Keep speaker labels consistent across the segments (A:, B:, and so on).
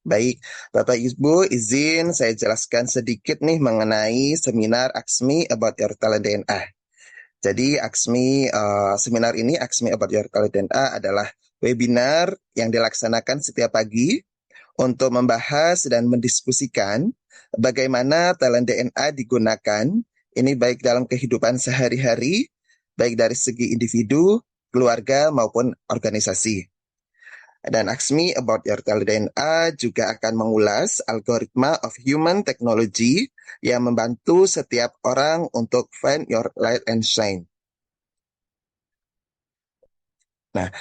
A: Baik, Bapak Ibu, izin saya jelaskan sedikit nih mengenai seminar Aksmi About Your Talent DNA. Jadi seminar ini Aksmi About Your Talent DNA adalah webinar yang dilaksanakan setiap pagi untuk membahas dan mendiskusikan bagaimana talent DNA digunakan, ini baik dalam kehidupan sehari-hari, baik dari segi individu, keluarga, maupun organisasi. Dan Aksmi About Your Talent DNA juga akan mengulas algoritma of human technology yang membantu setiap orang untuk find your light and shine. Nah,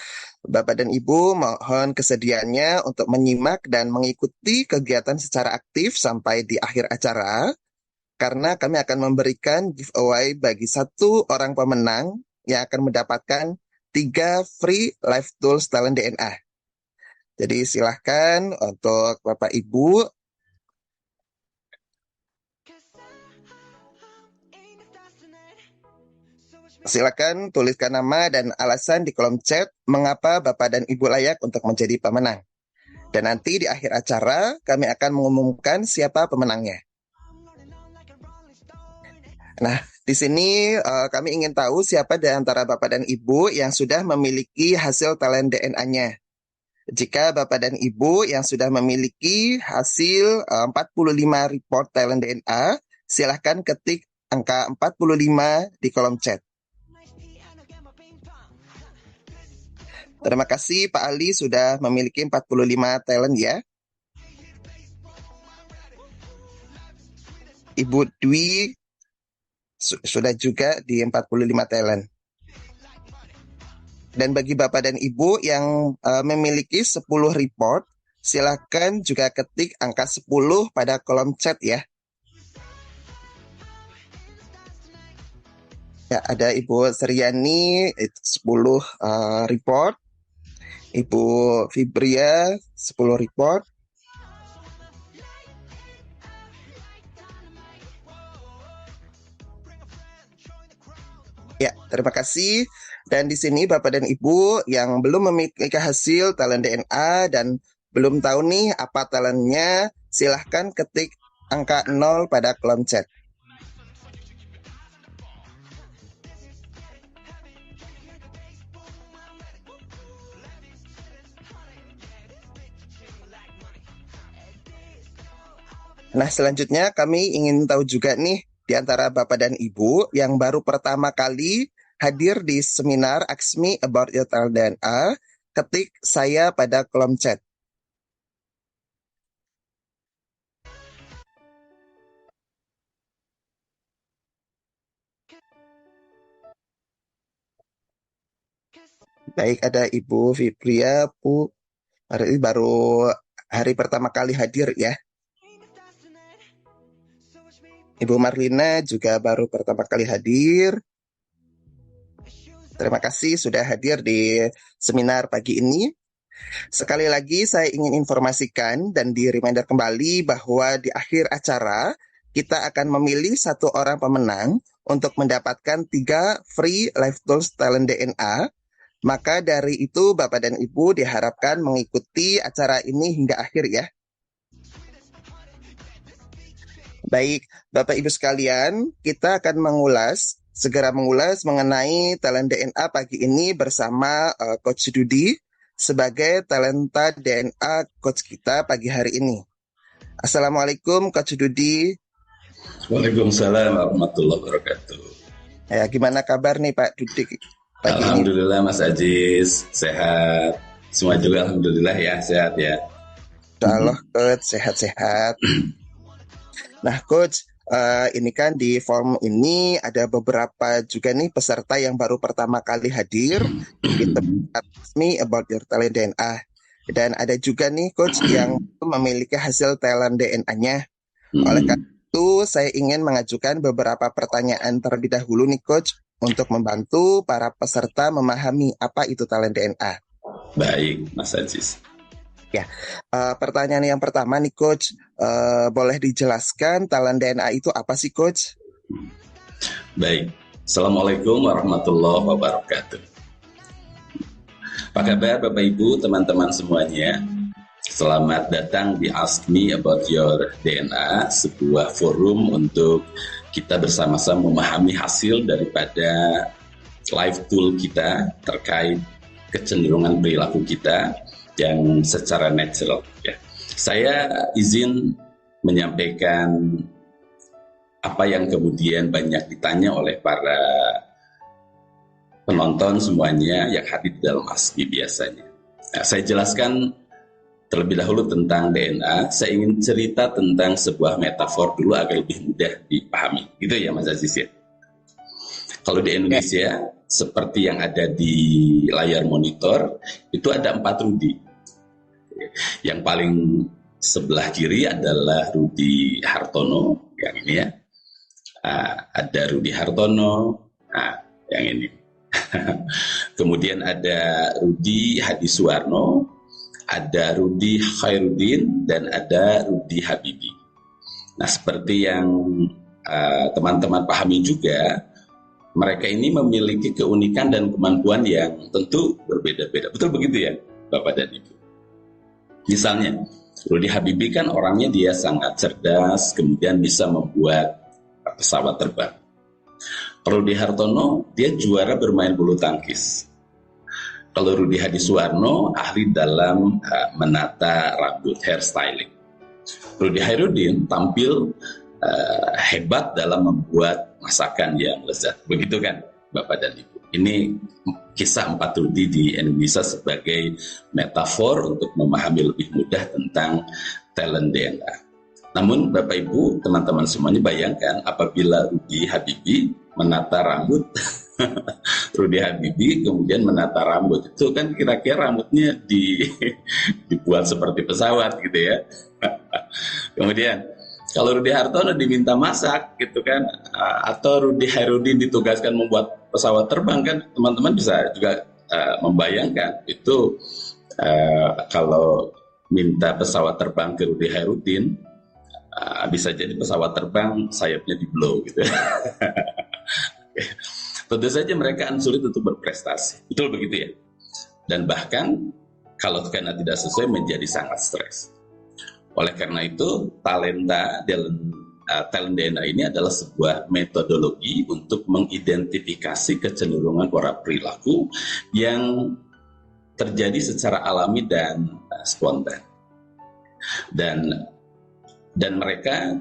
A: Bapak dan Ibu mohon kesediaannya untuk menyimak dan mengikuti kegiatan secara aktif sampai di akhir acara, karena kami akan memberikan giveaway bagi satu orang pemenang yang akan mendapatkan 3 free life tools talent DNA. Jadi silahkan untuk Bapak Ibu silakan tuliskan nama dan alasan di kolom chat mengapa Bapak dan Ibu layak untuk menjadi pemenang. Dan nanti di akhir acara kami akan mengumumkan siapa pemenangnya. Nah, di sini kami ingin tahu siapa di antara Bapak dan Ibu yang sudah memiliki hasil talent DNA-nya. Jika Bapak dan Ibu yang sudah memiliki hasil 45 report talent DNA, silahkan ketik angka 45 di kolom chat. Terima kasih Pak Ali sudah memiliki 45 talent ya. Ibu Dwi sudah juga di 45 talent. Dan bagi Bapak dan Ibu yang memiliki 10 report, silakan juga ketik angka 10 pada kolom chat ya. Ya, ada Ibu Seriani 10 report, Ibu Fibria 10 report. Ya, terima kasih. Dan di sini Bapak dan Ibu yang belum memiliki hasil talent DNA dan belum tahu nih apa talentnya, silahkan ketik angka 0 pada kolom chat. Nah, selanjutnya kami ingin tahu juga nih di antara Bapak dan Ibu yang baru pertama kali hadir di seminar Aksmi About Your Talent DNA, ketik saya pada kolom chat. Baik, ada Ibu Fibria, baru hari pertama kali hadir ya. Ibu Marlina juga baru pertama kali hadir. Terima kasih sudah hadir di seminar pagi ini. Sekali lagi saya ingin informasikan dan di-reminder kembali bahwa di akhir acara kita akan memilih satu orang pemenang untuk mendapatkan 3 free life tools talent DNA. Maka dari itu Bapak dan Ibu diharapkan mengikuti acara ini hingga akhir ya. Baik, Bapak Ibu sekalian, kita akan segera mengulas mengenai talent DNA pagi ini bersama Coach Dudi sebagai talenta DNA coach kita pagi hari ini. Assalamualaikum Coach Dudi.
B: Waalaikumsalam warahmatullahi wabarakatuh.
A: Ya, gimana kabar nih Pak Dudi pagi
B: Alhamdulillah ini? Mas Aziz, sehat. Semua juga alhamdulillah ya, sehat ya.
A: Insyaallah Coach, sehat-sehat. Nah Coach, ini kan di form ini ada beberapa juga nih peserta yang baru pertama kali hadir di tempat Aksmi About Your Talent DNA. Dan ada juga nih Coach yang memiliki hasil talent DNA-nya. Oleh karena itu saya ingin mengajukan beberapa pertanyaan terlebih dahulu nih Coach untuk membantu para peserta memahami apa itu talent DNA.
B: Baik Mas Aziz.
A: Ya, pertanyaan yang pertama nih Coach, boleh dijelaskan talent DNA itu apa sih Coach?
B: Baik, Assalamualaikum warahmatullahi wabarakatuh. Apa kabar Bapak Ibu, teman-teman semuanya? Selamat datang di Ask Me About Your DNA, sebuah forum untuk kita bersama-sama memahami hasil daripada live tool kita terkait kecenderungan perilaku kita yang secara natural. Ya. Saya izin menyampaikan apa yang kemudian banyak ditanya oleh para penonton semuanya yang hadir di dalam Ask Me biasanya. Nah, saya jelaskan terlebih dahulu tentang DNA. Saya ingin cerita tentang sebuah metafor dulu agar lebih mudah dipahami. Gitu ya Mas Aziz ya. Kalau di Indonesia, seperti yang ada di layar monitor, itu ada 4 Rudi. Yang paling sebelah kiri adalah Rudi Hartono, yang ini ya. Ada Rudi Hartono, yang ini. Kemudian ada Rudi Hadisuwarno, ada Rudi Khairuddin, dan ada Rudi Habibi. Nah, seperti yang teman-teman pahami juga, mereka ini memiliki keunikan dan kemampuan yang tentu berbeda-beda. Betul begitu ya, Bapak dan Ibu? Misalnya, Rudi Habibi kan orangnya dia sangat cerdas, kemudian bisa membuat pesawat terbang. Rudi Hartono, dia juara bermain bulu tangkis. Kalau Rudi Hadisuwarno ahli dalam menata rambut, hairstyling. Rudi Khairuddin tampil hebat dalam membuat masakan yang lezat. Begitu kan Bapak dan Ibu? Ini kisah 4 Rudi di Indonesia sebagai metafor untuk memahami lebih mudah tentang talent DNA. Namun Bapak Ibu, teman-teman semuanya bayangkan apabila Rudi Habibi menata rambut Rudi Habibi kemudian menata rambut, itu kan kira-kira rambutnya dibuat seperti pesawat gitu ya. Kemudian kalau Rudi Hartono diminta masak gitu kan, atau Rudi Khairuddin ditugaskan membuat pesawat terbang, kan teman-teman bisa juga membayangkan itu kalau minta pesawat terbang ke Rudi Khairuddin, bisa jadi pesawat terbang sayapnya di blow gitu. Tentu saja mereka akan sulit untuk berprestasi. Betul begitu ya? Dan bahkan kalau karena tidak sesuai menjadi sangat stres. Oleh karena itu, talent DNA ini adalah sebuah metodologi untuk mengidentifikasi kecenderungan para perilaku yang terjadi secara alami dan spontan. Dan mereka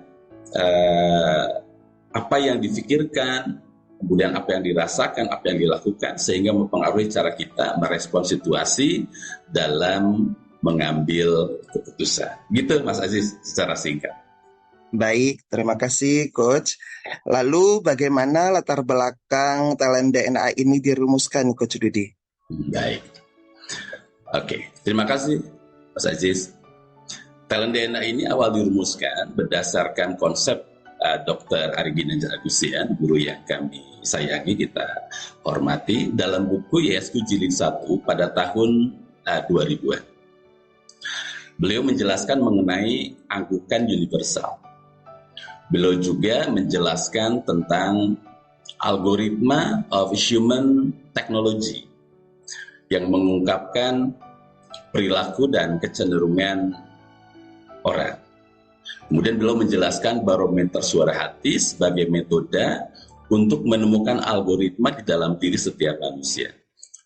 B: apa yang difikirkan, kemudian apa yang dirasakan, apa yang dilakukan, sehingga mempengaruhi cara kita merespon situasi dalam mengambil keputusan. Gitu Mas Aziz secara singkat.
A: Baik, terima kasih Coach. Lalu bagaimana latar belakang talent DNA ini dirumuskan Coach Rudi?
B: Baik. Oke, terima kasih Mas Aziz. Talent DNA ini awal dirumuskan berdasarkan konsep Dr. Ari Ginanjar Agustian, guru yang kami sayangi, kita hormati, dalam buku YSQ Jilid 1 pada tahun 2000-an. Beliau menjelaskan mengenai angkukan universal. Beliau juga menjelaskan tentang algoritma of human technology yang mengungkapkan perilaku dan kecenderungan orang. Kemudian beliau menjelaskan barometer suara hati sebagai metode untuk menemukan algoritma di dalam diri setiap manusia.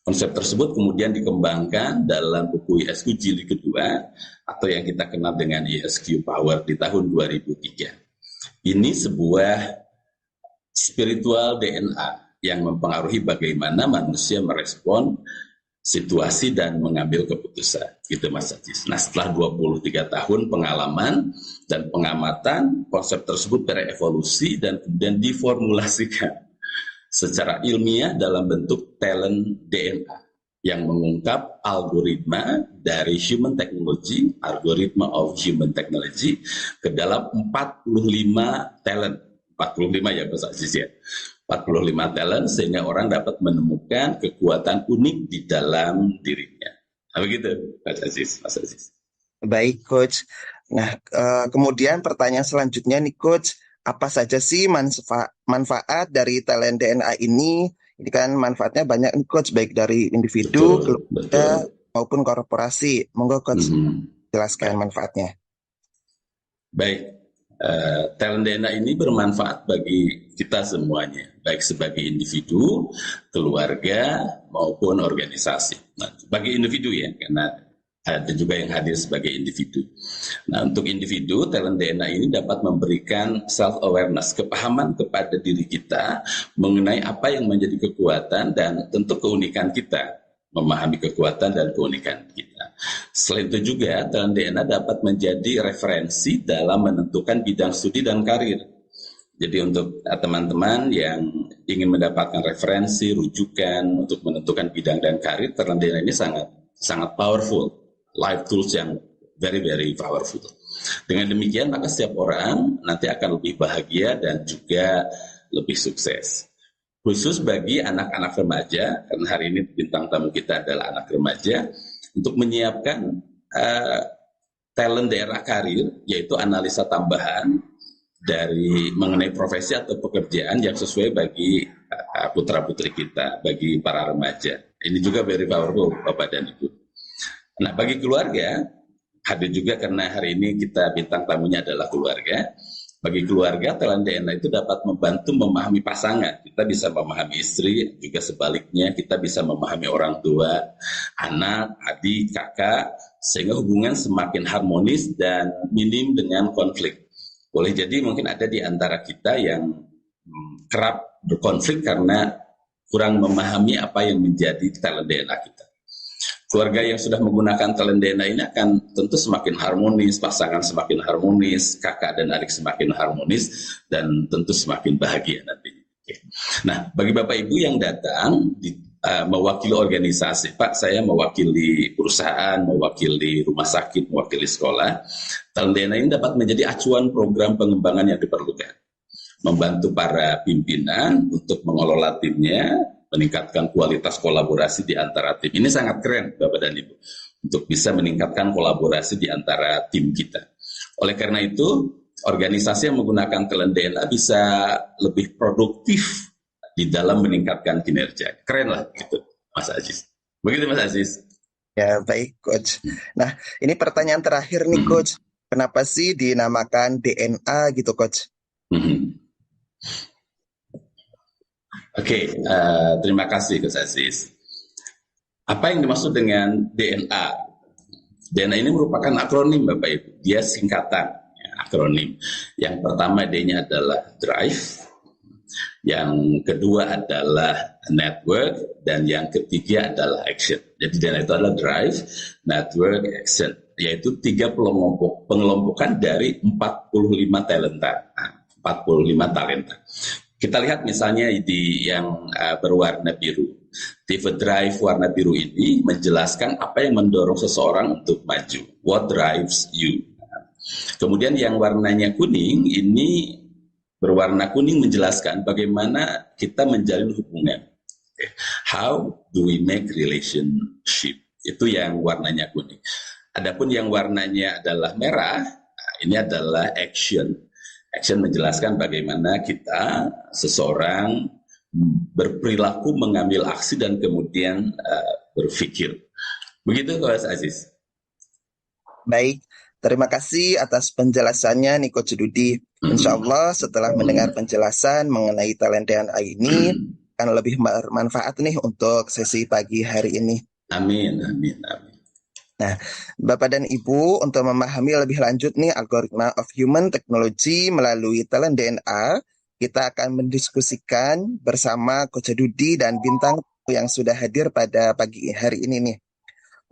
B: Konsep tersebut kemudian dikembangkan dalam buku ISQ jilid kedua atau yang kita kenal dengan ISQ Power di tahun 2003. Ini sebuah spiritual DNA yang mempengaruhi bagaimana manusia merespon situasi dan mengambil keputusan, gitu Mas Aziz. Nah, setelah 23 tahun pengalaman dan pengamatan, konsep tersebut berevolusi dan kemudian diformulasikan secara ilmiah dalam bentuk talent DNA yang mengungkap algoritma dari human technology, algoritma of human technology, ke dalam 45 talent. 45 ya Mas Aziz ya. 45 talent sehingga orang dapat menemukan kekuatan unik di dalam dirinya. Nah, begitu Mas Aziz.
A: Baik Coach. Nah, kemudian pertanyaan selanjutnya nih Coach, apa saja sih manfaat dari talent DNA ini? Ini kan manfaatnya banyak nih Coach, baik dari individu, keluarga, maupun korporasi. Monggo Coach. Jelaskan
B: Baik,
A: manfaatnya.
B: baik. Talent DNA ini bermanfaat bagi kita semuanya, baik sebagai individu, keluarga, maupun organisasi. Nah, bagi individu ya, karena ada juga yang hadir sebagai individu. Nah, untuk individu, talent DNA ini dapat memberikan self-awareness, kepahaman kepada diri kita mengenai apa yang menjadi kekuatan dan tentu keunikan kita, memahami kekuatan dan keunikan kita. Selain itu juga, talent DNA dapat menjadi referensi dalam menentukan bidang studi dan karir. Jadi untuk teman-teman yang ingin mendapatkan referensi, rujukan untuk menentukan bidang dan karir, talent DNA ini sangat sangat powerful, life tools yang very very powerful. Dengan demikian maka setiap orang nanti akan lebih bahagia dan juga lebih sukses. Khusus bagi anak-anak remaja, karena hari ini bintang tamu kita adalah anak remaja, untuk menyiapkan uh, talent daerah karir, yaitu analisa tambahan dari mengenai profesi atau pekerjaan yang sesuai bagi putra-putri kita, bagi para remaja. Ini juga very powerful, Bapak dan Ibu. Nah, bagi keluarga, hadir juga karena hari ini kita bintang tamunya adalah keluarga. Bagi keluarga, talent DNA itu dapat membantu memahami pasangan. Kita bisa memahami istri, juga sebaliknya kita bisa memahami orang tua, anak, adik, kakak, sehingga hubungan semakin harmonis dan minim dengan konflik. Boleh jadi mungkin ada di antara kita yang kerap berkonflik karena kurang memahami apa yang menjadi talent DNA kita. Keluarga yang sudah menggunakan talent DNA ini akan tentu semakin harmonis, pasangan semakin harmonis, kakak dan adik semakin harmonis, dan tentu semakin bahagia nantinya. Nah, bagi Bapak Ibu yang datang mewakili organisasi, Pak, saya mewakili perusahaan, mewakili rumah sakit, mewakili sekolah, talent DNA ini dapat menjadi acuan program pengembangan yang diperlukan. Membantu para pimpinan untuk mengelola timnya, meningkatkan kualitas kolaborasi di antara tim. Ini sangat keren, Bapak dan Ibu, untuk bisa meningkatkan kolaborasi di antara tim kita. Oleh karena itu, organisasi yang menggunakan talent DNA bisa lebih produktif di dalam meningkatkan kinerja. Keren lah, gitu, Mas Aziz. Begitu, Mas Aziz.
A: Ya, baik, Coach. Nah, ini pertanyaan terakhir nih, Coach. Kenapa sih dinamakan DNA gitu, Coach?
B: Oke, terima kasih Gus Aziz. Apa yang dimaksud dengan DNA? DNA ini merupakan akronim Bapak Ibu. Dia singkatan ya, akronim. Yang pertama D-nya adalah drive, yang kedua adalah network, dan yang ketiga adalah action. Jadi DNA itu adalah drive, network, action, yaitu 3 pengelompokan dari 45 talenta. 45 talenta. Kita lihat misalnya di yang berwarna biru. Tipe drive warna biru ini menjelaskan apa yang mendorong seseorang untuk maju. What drives you? Kemudian yang warnanya kuning ini berwarna kuning menjelaskan bagaimana kita menjalin hubungan. How do we make relationship? Itu yang warnanya kuning. Adapun yang warnanya adalah merah, ini adalah action. Action menjelaskan bagaimana kita, seseorang, berperilaku, mengambil aksi, dan kemudian berpikir. Begitu, Mas Aziz.
A: Baik, terima kasih atas penjelasannya nih, Coach Dudi. Insya Allah setelah mendengar penjelasan mengenai talent DNA ini, akan lebih bermanfaat nih untuk sesi pagi hari ini.
B: Amin, amin, amin.
A: Nah, Bapak dan Ibu, untuk memahami lebih lanjut nih algoritma of human technology melalui talent DNA, kita akan mendiskusikan bersama Coach Dudi dan bintang yang sudah hadir pada pagi hari ini nih.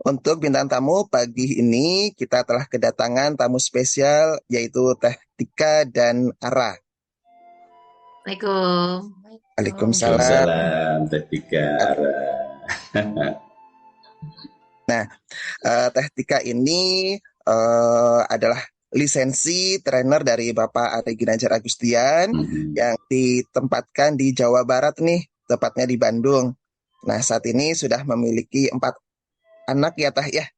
A: Untuk bintang tamu pagi ini, kita telah kedatangan tamu spesial yaitu Teh Tika dan Ara.
C: Assalamualaikum.
A: Waalaikumsalam.
B: Waalaikumsalam, Teh Tika, Ara.
A: Nah, Teh Tika ini adalah lisensi trainer dari Bapak Ari Ginanjar Agustian yang ditempatkan di Jawa Barat nih, tepatnya di Bandung. Nah, saat ini sudah memiliki 4 anak ya Teh ya.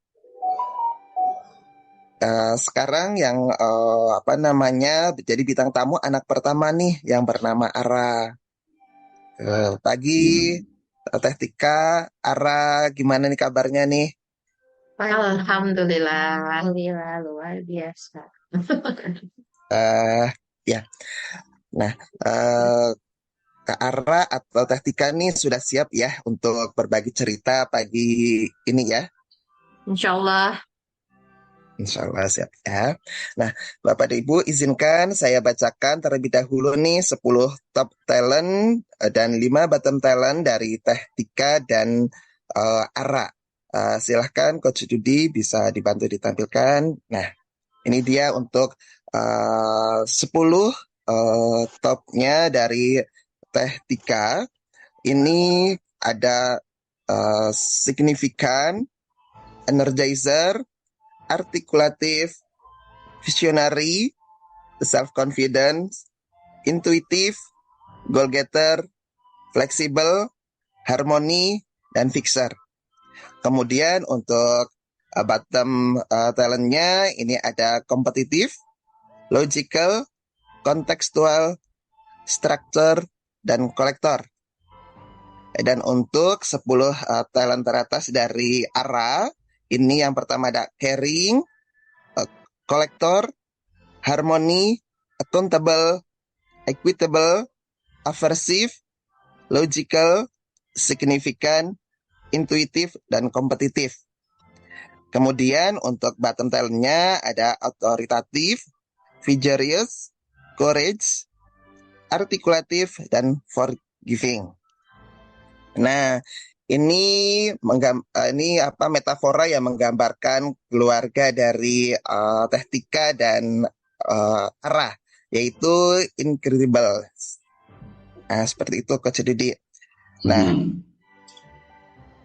A: Sekarang yang jadi bintang tamu anak pertama nih yang bernama Ara. Pagi Teh Tika, Ara, gimana nih kabarnya nih?
C: Alhamdulillah.
D: Alhamdulillah, luar biasa.
A: Eh ya, nah eh Kak Ara atau Teh Tika nih sudah siap ya untuk berbagi cerita pagi ini ya?
C: Insya Allah.
A: Insya Allah siap ya. Nah, Bapak dan Ibu izinkan saya bacakan terlebih dahulu nih 10 top talent dan 5 bottom talent dari Teh Tika dan Ara. Silahkan Coach Dudi bisa dibantu ditampilkan. Nah, ini dia untuk 10 topnya dari Teh Tika. Ini ada signifikan, energizer, artikulatif, visionary, self-confidence, intuitif, goal-getter, fleksibel, harmoni, dan fixer. Kemudian untuk bottom talentnya ini ada kompetitif, logical, kontekstual, structure, dan kolektor. Dan untuk 10 talent teratas dari Ara, ini yang pertama ada caring, kolektor, harmoni, accountable, equitable, aversive, logical, signifikan, intuitif, dan kompetitif. Kemudian untuk bottom talentnya ada autoritatif, vigorous, courage, artikulatif, dan forgiving. Nah, ini metafora yang menggambarkan keluarga dari Teh Tika dan Ara, yaitu incredible. Nah, seperti itu Coach Didi. Nah,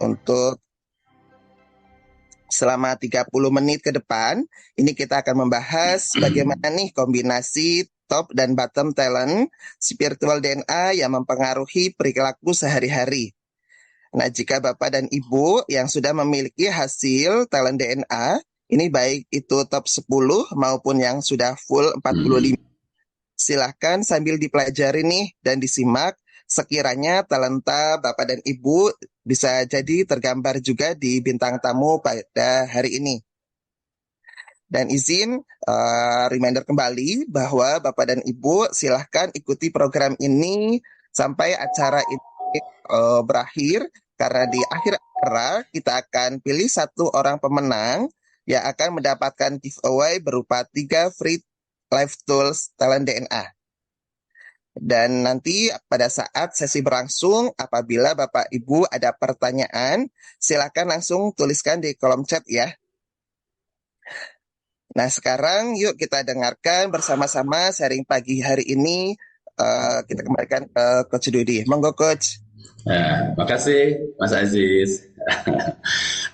A: untuk selama 30 menit ke depan, ini kita akan membahas bagaimana nih kombinasi top dan bottom talent spiritual DNA yang mempengaruhi perilaku sehari-hari. Nah, jika Bapak dan Ibu yang sudah memiliki hasil talent DNA, ini baik itu top 10 maupun yang sudah full 45, silahkan sambil dipelajari nih dan disimak. Sekiranya talenta Bapak dan Ibu bisa jadi tergambar juga di bintang tamu pada hari ini. Dan izin reminder kembali bahwa Bapak dan Ibu silahkan ikuti program ini sampai acara ini berakhir. Karena di akhir acara kita akan pilih satu orang pemenang yang akan mendapatkan giveaway berupa 3 free life tools talent DNA. Dan nanti pada saat sesi berlangsung, apabila Bapak Ibu ada pertanyaan, silakan langsung tuliskan di kolom chat ya. Nah, sekarang yuk kita dengarkan bersama-sama sharing pagi hari ini. Kita kembalikan ke Coach Dudi. Monggo Coach.
B: Makasih Mas Aziz.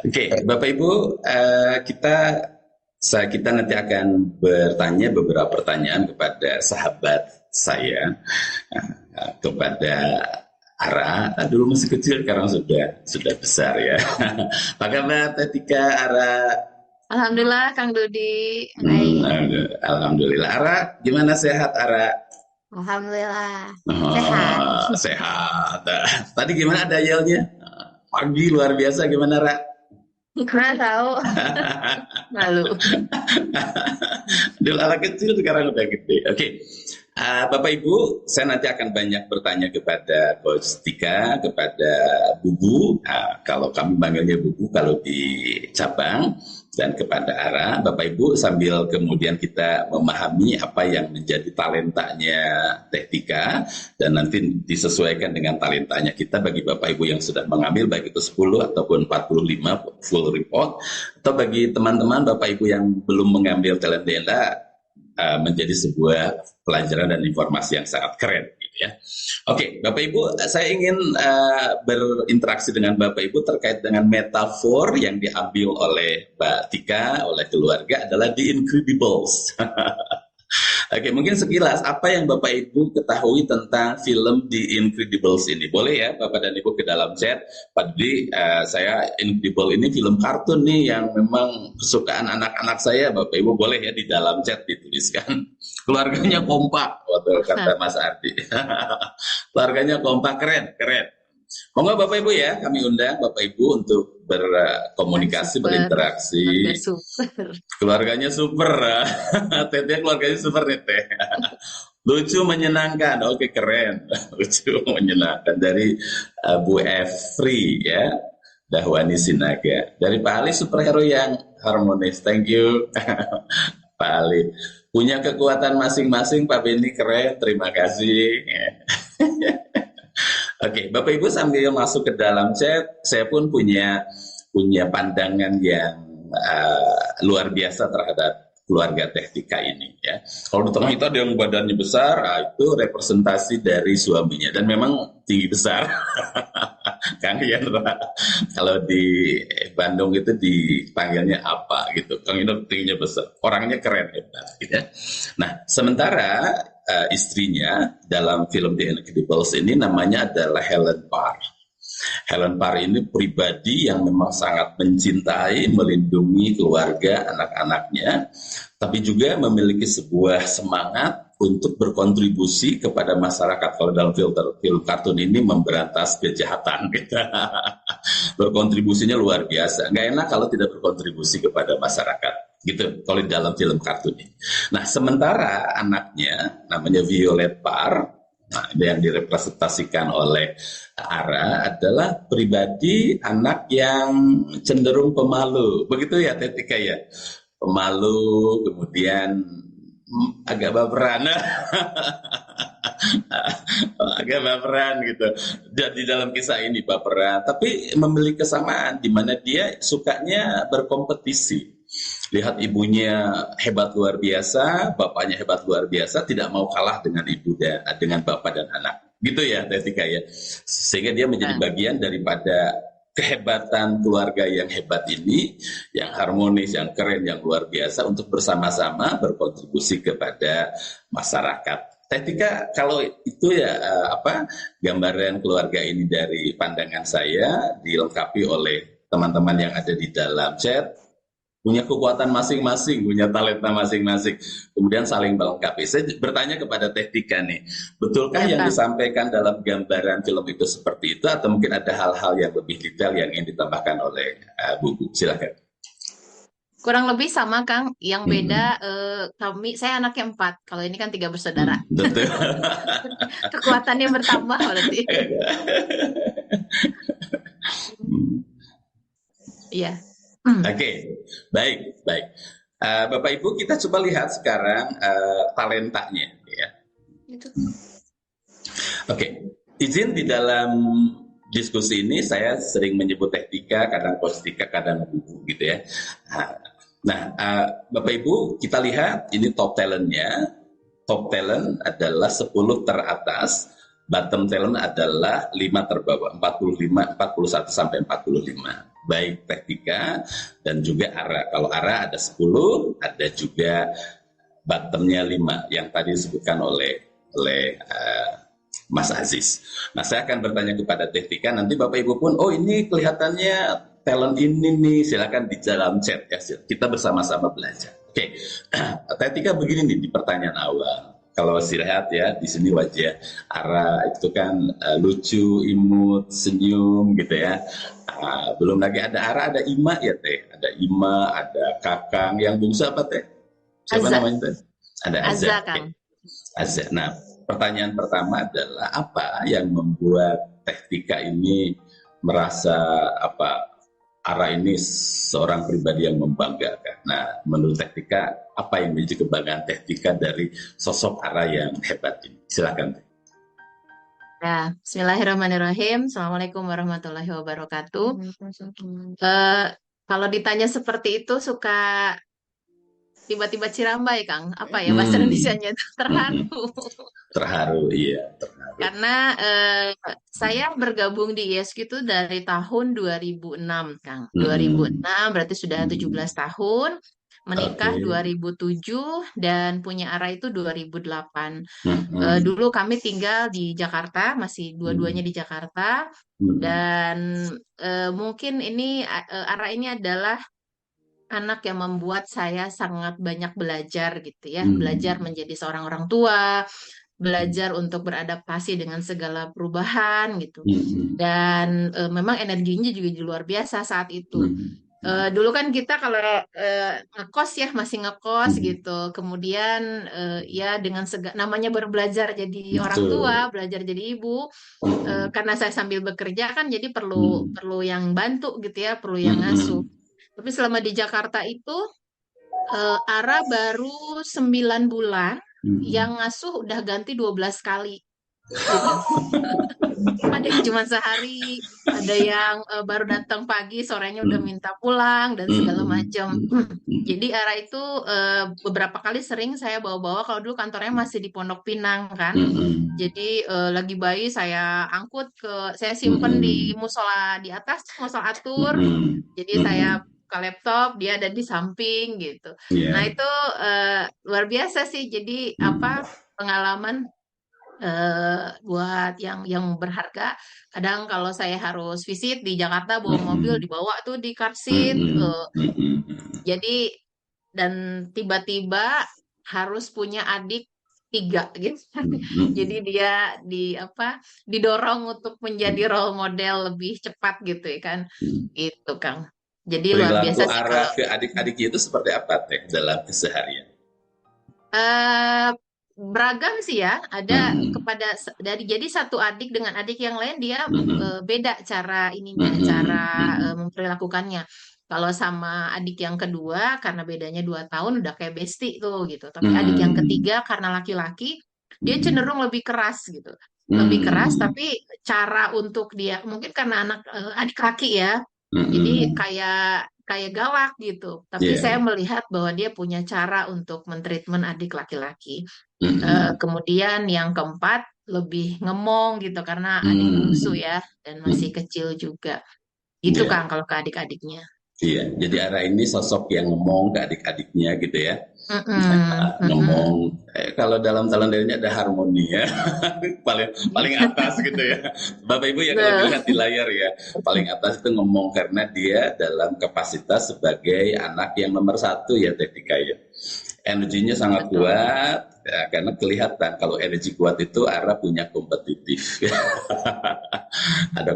B: Oke, Bapak Ibu, kita nanti akan bertanya beberapa pertanyaan kepada sahabat saya, kepada Ara. Dulu masih kecil, sekarang sudah besar ya. Apa kabar Tika, Ara?
C: Alhamdulillah Kang Dodi.
B: Alhamdulillah. Ara, gimana sehat Ara?
D: Alhamdulillah.
B: Sehat. Tadi gimana ada yelnya? Pagi luar biasa, gimana Ra?
C: Nggak tahu. Malu.
B: Dulu anak kecil, sekarang udah gede. Oke. Bapak Ibu, saya nanti akan banyak bertanya kepada Coach Tika, kepada Bubu. Kalau kami panggilnya Bubu kalau di cabang, dan kepada Ara. Bapak Ibu, sambil kemudian kita memahami apa yang menjadi talentanya Teh Tika, dan nanti disesuaikan dengan talentanya kita bagi Bapak Ibu yang sudah mengambil, baik itu 10 ataupun 45 full report, atau bagi teman-teman Bapak Ibu yang belum mengambil talent DNA, menjadi sebuah pelajaran dan informasi yang sangat keren gitu ya. Oke, Bapak Ibu, saya ingin berinteraksi dengan Bapak Ibu terkait dengan metafor yang diambil oleh Mbak Tika, oleh keluarga, adalah The Incredibles. Oke, mungkin sekilas apa yang Bapak Ibu ketahui tentang film The Incredibles ini? Boleh ya Bapak dan Ibu ke dalam chat. Pak Dudi, saya Incredible ini film kartun nih yang memang kesukaan anak-anak saya. Bapak Ibu boleh ya di dalam chat dituliskan. Keluarganya kompak, waktu kata Mas Ardi. Keluarganya kompak, keren. Monggo Bapak Ibu ya, kami undang Bapak Ibu untuk berkomunikasi,
C: Super.
B: berinteraksi.
C: Oke, super.
B: Keluarganya super. Teteh keluarganya super nih Teh. Lucu menyenangkan, oke keren. Lucu menyenangkan dari Bu Efri ya, Dahwani Sinaga. Dari Pak Ali superhero yang harmonis, thank you. Pak Ali punya kekuatan masing-masing, Pak Beni keren, terima kasih. Oke, Bapak Ibu sambil masuk ke dalam chat, saya pun punya pandangan yang luar biasa terhadap keluarga Teh Tika ini ya. Kalau di tengah itu ada yang badannya besar, itu representasi dari suaminya dan memang tinggi besar. Kang Yandra, kalau di Bandung itu dipanggilnya apa gitu. Kang Yandra tingginya besar, orangnya keren hebat gitu ya. Nah, sementara istrinya dalam film The Incredibles ini namanya adalah Helen Parr. Helen Parr ini pribadi yang memang sangat mencintai, melindungi keluarga, anak-anaknya, tapi juga memiliki sebuah semangat untuk berkontribusi kepada masyarakat. Kalau dalam film kartun ini memberantas kejahatan, gitu. Berkontribusinya luar biasa. Nggak enak kalau tidak berkontribusi kepada masyarakat, gitu. Kalau di dalam film kartun ini. Nah, sementara anaknya namanya Violet Parr. Nah, yang direpresentasikan oleh Ara adalah pribadi anak yang cenderung pemalu. Begitu ya, Tetika ya? Pemalu, kemudian agak baperan. Agak baperan gitu. Jadi dalam kisah ini baperan, tapi memiliki kesamaan di mana dia sukanya berkompetisi. Lihat ibunya hebat luar biasa, bapaknya hebat luar biasa, tidak mau kalah dengan ibu dan dengan bapak dan anak. Gitu ya, Tetika ya. Sehingga dia menjadi bagian daripada kehebatan keluarga yang hebat ini, yang harmonis, yang keren, yang luar biasa untuk bersama-sama berkontribusi kepada masyarakat. Tetika, kalau itu ya gambaran keluarga ini dari pandangan saya dilengkapi oleh teman-teman yang ada di dalam chat, punya kekuatan masing-masing, punya talenta masing-masing, kemudian saling melengkapi. Saya bertanya kepada Teh Tika nih, betulkah yang disampaikan dalam gambaran film itu seperti itu, atau mungkin ada hal-hal yang lebih detail yang ingin ditambahkan oleh Bu? Silakan.
C: Kurang lebih sama, Kang. Yang beda, saya anaknya 4. Kalau ini kan 3 bersaudara.
B: Betul.
C: Kekuatannya bertambah berarti. Iya.
B: Oke, baik. Bapak Ibu, kita coba lihat sekarang talentanya, ya. Oke, izin di dalam diskusi ini saya sering menyebut Teh Tika, kadang Coach Tika, kadang Bu gitu ya. Nah, Bapak Ibu, kita lihat ini top talentnya. Top talent adalah 10 teratas, bottom talent adalah 5 terbawah, 41 sampai 45. Baik Teh Tika dan juga Ara. Kalau Ara ada 10, ada juga bottomnya 5 yang tadi disebutkan oleh Mas Aziz. Nah, saya akan bertanya kepada Teh Tika, nanti Bapak Ibu pun, oh ini kelihatannya talent ini nih, silakan di dalam chat ya, kita bersama-sama belajar. Oke, Teh Tika begini nih di pertanyaan awal. Kalau lihat ya, di sini wajah Ara itu kan lucu, imut, senyum gitu ya. Belum lagi ada Ara, ada Ima ya Teh. Ada Ima, ada Kakang. Yang bungsu apa Teh? Siapa namanya Teh? Ada Azza.
C: Kang.
B: Azza. Nah, pertanyaan pertama adalah apa yang membuat Teh Tika ini merasa Ara ini seorang pribadi yang membanggakan. Nah, menurut Teh Tika, apa yang menjadi kebanggaan Teh Tika dari sosok Ara yang hebat ini? Silakan Teh.
C: Ya, Bismillahirrahmanirrahim. Assalamualaikum warahmatullahi wabarakatuh. Kalau ditanya seperti itu suka tiba-tiba cirambai, Kang. Apa ya bahasa Indonesianya itu? Terharu.
B: Terharu, iya. Terharu.
C: Karena saya bergabung di ISQ itu dari tahun 2006, Kang. 2006 berarti sudah 17 tahun. Menikah 2007 dan punya Ara itu 2008. Dulu kami tinggal di Jakarta, masih dua-duanya di Jakarta. Dan mungkin ini Ara ini adalah anak yang membuat saya sangat banyak belajar gitu ya. Belajar menjadi seorang orang tua, belajar untuk beradaptasi dengan segala perubahan gitu.
B: Hmm.
C: Dan memang energinya juga luar biasa saat itu. Dulu kan kita kalau ngekos ya masih ngekos gitu. Kemudian ya dengan namanya baru belajar jadi orang tua,
B: Betul.
C: belajar jadi ibu. Karena saya sambil bekerja kan jadi perlu yang bantu gitu ya, perlu yang ngasuh. Tapi selama di Jakarta itu Ara baru 9 bulan, yang ngasuh udah ganti 12 kali gitu. Ada yang cuma sehari, ada yang baru datang pagi, sorenya udah minta pulang dan segala macam. Jadi Ara itu beberapa kali sering saya bawa-bawa, kalau dulu kantornya masih di Pondok Pinang kan. Jadi lagi bayi saya angkut saya simpen di musola di atas, musola atur. Jadi saya buka laptop, dia ada di samping gitu. Nah itu luar biasa sih. Jadi pengalaman buat yang berharga. Kadang kalau saya harus visit di Jakarta bawa mobil, dibawa tuh di car seat. Jadi dan tiba-tiba harus punya adik 3 gitu. Jadi dia didorong untuk menjadi role model lebih cepat gitu ya kan. Itu Kang. Jadi luar
B: Perilaku
C: biasa sih
B: Ara
C: kalau
B: ke adik-adiknya itu seperti apa Teh dalam keseharian?
C: beragam sih ya. Ada jadi satu adik dengan adik yang lain dia beda cara cara memperlakukannya. Kalau sama adik yang kedua karena bedanya 2 tahun udah kayak bestie tuh gitu. Tapi adik yang ketiga karena laki-laki dia cenderung lebih keras gitu. Lebih keras tapi cara untuk dia mungkin karena adik laki ya. Jadi kayak galak gitu. Tapi saya melihat bahwa dia punya cara untuk mentreatment adik laki-laki. Kemudian yang keempat lebih ngemong gitu karena adik bungsu ya dan masih kecil juga. Gitu Kang kalau ke adik-adiknya.
B: Iya, jadi Ara ini sosok yang ngomong ke adik-adiknya gitu ya. Ngomong, kalau dalam kalendernya ada harmoni ya, paling atas gitu ya. Bapak Ibu ya kalau dilihat di layar ya, paling atas itu ngomong karena dia dalam kapasitas sebagai anak yang nomor 1 ya Teh Tika ya. Energinya sangat kuat ya, karena kelihatan kalau energi kuat itu Ara punya kompetitif. Ada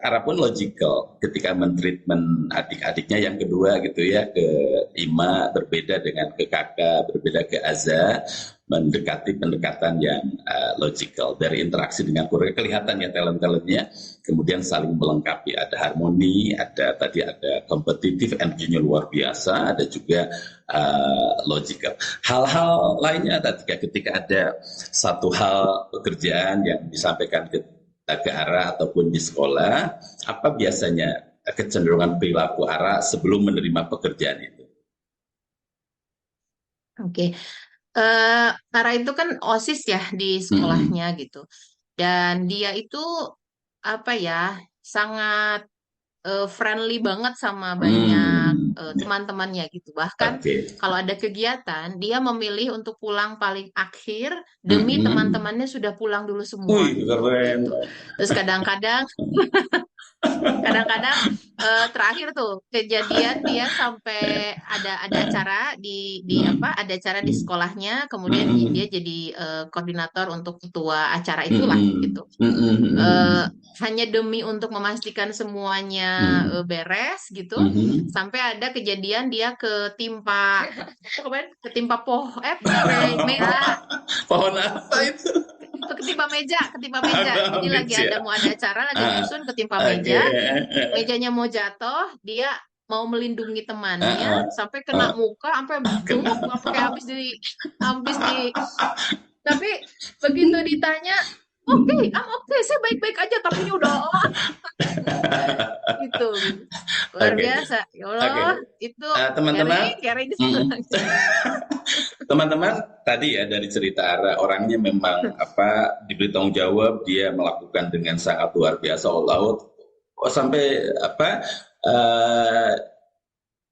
B: Ara pun logical ketika mentreatment adik-adiknya yang kedua gitu ya, ke Ima berbeda dengan ke kakak, berbeda ke Aza, mendekati pendekatan yang logical dari interaksi dengan keluarga, kelihatan ya talent-talentnya, kemudian saling melengkapi, ada harmoni, ada kompetitif, energinya luar biasa, ada juga logical. Hal-hal lainnya ketika ada satu hal pekerjaan yang disampaikan ke Ara ataupun di sekolah, apa biasanya kecenderungan perilaku Ara sebelum menerima pekerjaan itu?
C: Oke. Ara itu kan OSIS ya di sekolahnya gitu. Dan dia itu sangat friendly banget sama banyak teman-temannya gitu. Bahkan kalau ada kegiatan, dia memilih untuk pulang paling akhir demi teman-temannya sudah pulang dulu semua.
B: Keren.
C: Gitu. Terus kadang-kadang terakhir tuh kejadian dia sampai ada acara ada acara di sekolahnya, kemudian dia jadi koordinator untuk ketua acara itulah gitu. Hanya demi untuk memastikan semuanya beres gitu, sampai ada kejadian dia ketimpa pohon
B: pohon apa itu?
C: ketimpa meja. Jadi lagi mau ada acara, lagi nyusun, ketimpa meja. Mejanya mau jatuh, dia mau melindungi temannya sampai kena muka, sampai bengkak, sampai habis di. Tapi begitu ditanya, oke, saya baik-baik aja, tapi ini udah gitu. Luar biasa. Ya Allah, itu
B: teman-teman. Teman-teman, tadi ya dari cerita Ara, orangnya memang diberi tanggung jawab, dia melakukan dengan sangat luar biasa, sampai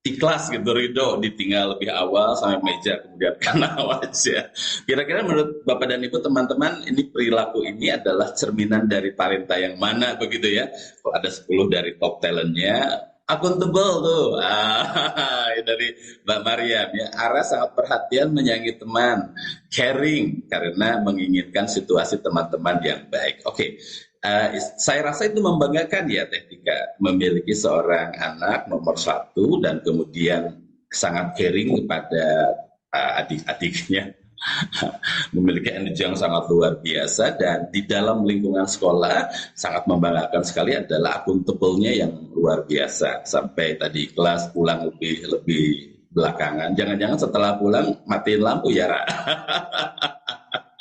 B: ikhlas gitu, ridho ditinggal lebih awal sampai meja kemudian kena wajah. Kira-kira menurut Bapak dan Ibu teman-teman, ini perilaku ini adalah cerminan dari talenta yang mana begitu ya? Kalau ada 10 dari top talentnya, Akuntabel tuh. Dari Mbak Mariam ya. Ara sangat perhatian menyayangi teman, caring karena menginginkan situasi teman-teman yang baik. Oke. Saya rasa itu membanggakan ya Teh Tika, memiliki seorang anak nomor satu dan kemudian sangat caring kepada adik-adiknya. Memiliki energi yang sangat luar biasa dan di dalam lingkungan sekolah sangat membanggakan sekali adalah akuntabelnya yang luar biasa sampai tadi kelas pulang lebih lebih belakangan. Jangan-jangan setelah pulang matiin lampu ya, Ra?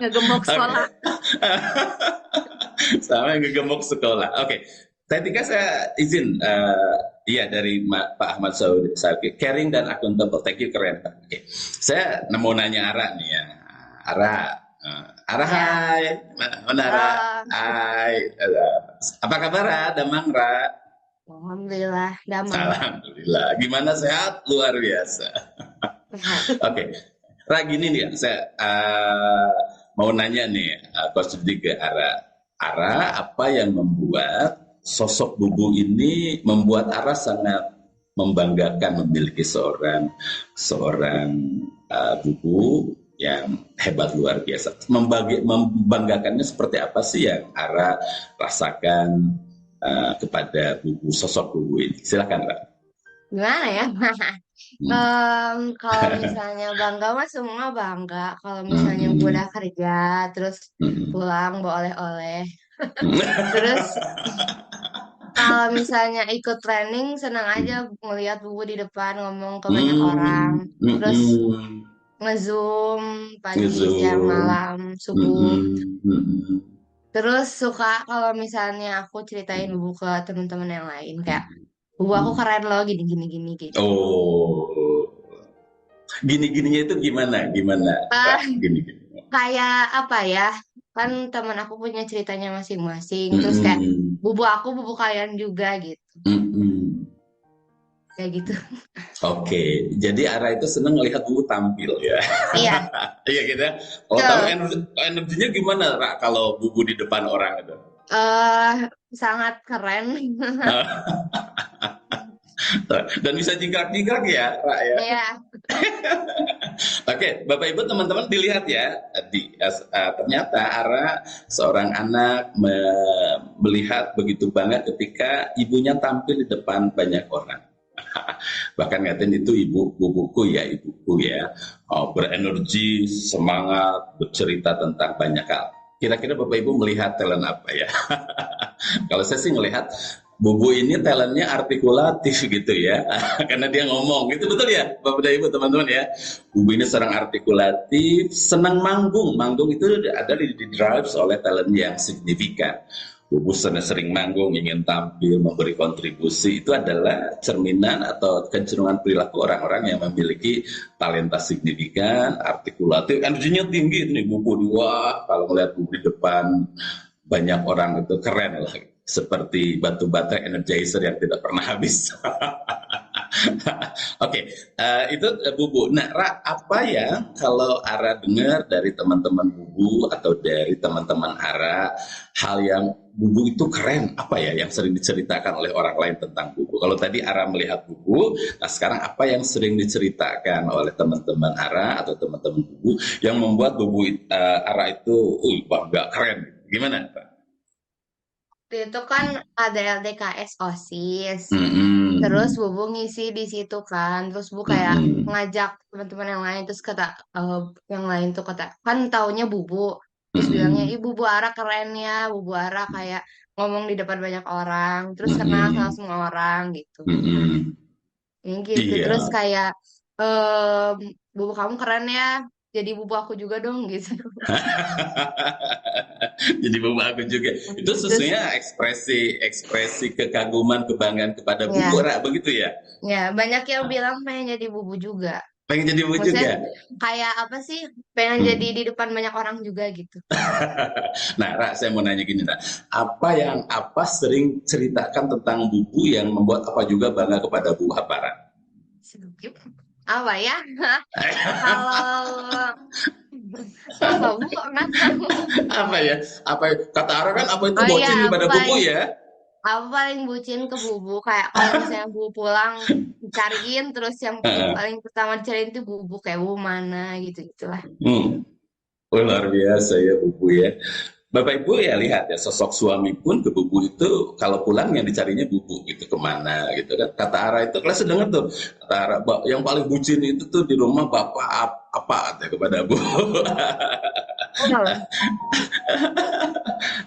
C: Ngegembok
B: Oke.
C: sekolah.
B: Sama ngegemuk sekolah. Oke. Ketika saya izin, iya dari Pak Ahmad Sauki, caring dan akuntabel. Thank you, keren Pak. Oke. Saya mau nanya Ara nih ya. Ara
C: Ya.
B: hai. Mana Ara?
D: Halo.
B: Hai. Apa kabar Ra? Damang Ra?
D: Alhamdulillah, damai.
B: Alhamdulillah. Gimana sehat? Luar biasa.
D: Sehat.
B: Oke. Ra gini nih, saya mau nanya nih, Coach Didi ke Ara. Ara, apa yang membuat sosok Bubu ini membuat Ara sangat membanggakan memiliki seorang Bubu yang hebat luar biasa. Membanggakannya seperti apa sih yang Ara rasakan kepada Bubu, sosok Bubu ini? Silakan, Ra.
D: Gimana ya? Kalau misalnya bangga mah semua bangga. Kalau misalnya gue udah kerja, terus pulang bawa oleh-oleh. Terus kalau misalnya ikut training, senang aja ngelihat Bubu di depan ngomong ke banyak orang. Terus nge-zoom pagi, siang, malam, subuh. Terus suka kalau misalnya aku ceritain Bubu ke teman-teman yang lain kayak, Bubu aku keren loh gini gitu.
B: Oh, gini-gininya itu gimana? Gini-gini.
D: Kayak apa ya? Kan teman aku punya ceritanya masing-masing. Terus kayak Bubu aku Bubu kalian juga gitu. Kayak gitu.
B: Oke, jadi Ara itu seneng melihat Bubu tampil ya.
D: Iya.
B: Iya gitu ya. Kalau tahu energinya gimana Ra, kalau Bubu di depan orang itu?
D: Sangat keren.
B: Dan bisa jingkrak-jingkrak ya, Ra ya.
D: Iya.
B: Oke, Bapak Ibu teman-teman dilihat ya, ternyata Ara seorang anak melihat begitu bangga ketika ibunya tampil di depan banyak orang. Bahkan ngatain itu ibuku ya, berenergi, semangat, bercerita tentang banyak hal. Kira-kira Bapak Ibu melihat talent apa ya? Kalau saya sih melihat Bubu ini talentnya artikulatif gitu ya, karena dia ngomong, gitu betul ya, Bapak dan Ibu teman-teman ya. Bubu ini seorang artikulatif, senang manggung itu ada di drive oleh talent yang signifikan. Bubu sering manggung, ingin tampil, memberi kontribusi, itu adalah cerminan atau kecenderungan perilaku orang-orang yang memiliki talenta signifikan, artikulatif, energinya tinggi itu nih Bubu. Wah, kalau melihat Bubu di depan banyak orang itu keren lah. Seperti batu bata energizer yang tidak pernah habis. Oke, itu Bubu. Nah, Ra, apa yang kalau Ara dengar dari teman-teman Bubu atau dari teman-teman Ara, hal yang Bubu itu keren, apa ya yang sering diceritakan oleh orang lain tentang Bubu? Kalau tadi Ara melihat Bubu, nah sekarang apa yang sering diceritakan oleh teman-teman Ara atau teman-teman Bubu yang membuat Bubu Ara itu, bangga, keren. Gimana, Pak?
D: Itu kan ada LDKS OSIS. Terus Bubu ngisi di situ kan. Terus Bu kayak ngajak teman-teman yang lain. Terus kata yang lain tuh kata, kan taunya Bubu. Terus bilangnya, Bubu Ara keren ya. Bubu Ara kayak ngomong di depan banyak orang. Terus kenal sama semua orang gitu. Gitu.
B: Iya.
D: Terus kayak Bubu kamu keren ya. Jadi Bubu aku juga dong gitu.
B: Jadi Bubu aku juga. Itu sesungguhnya ekspresi kekaguman, kebanggaan kepada Bubu, Ra, begitu ya?
D: Ya, banyak yang bilang pengen jadi Bubu juga.
B: Pengen jadi Bubu
D: Maksudnya,
B: juga?
D: kayak apa sih? Pengen jadi di depan banyak orang juga gitu.
B: Nah, Ra, saya mau nanya gini, Ra. Apa sering ceritakan tentang Bubu yang membuat apa juga bangga kepada Bubu apa, Ra?
D: Apa ya? Kalau Bu nggak tahu.
B: Apa ya? Kata Ara kan apa itu bocil pada Bubu ya?
D: Aku paling bucin ke Bubu. Kayak kalau misalnya Bubu pulang cariin, terus yang paling pertama dicariin itu Bubu, kayak Bubu mana gitu-gitulah.
B: Oh, luar biasa ya Bubu ya. Bapak Ibu ya lihat ya, sosok suami pun ke Bubu itu kalau pulang yang dicarinya Bubu gitu, kemana gitu kan. Kata Ara itu kelas dengar tuh, kata Ara, yang paling bucin itu tuh di rumah bapak apa katanya kepada Bu.
D: Oh,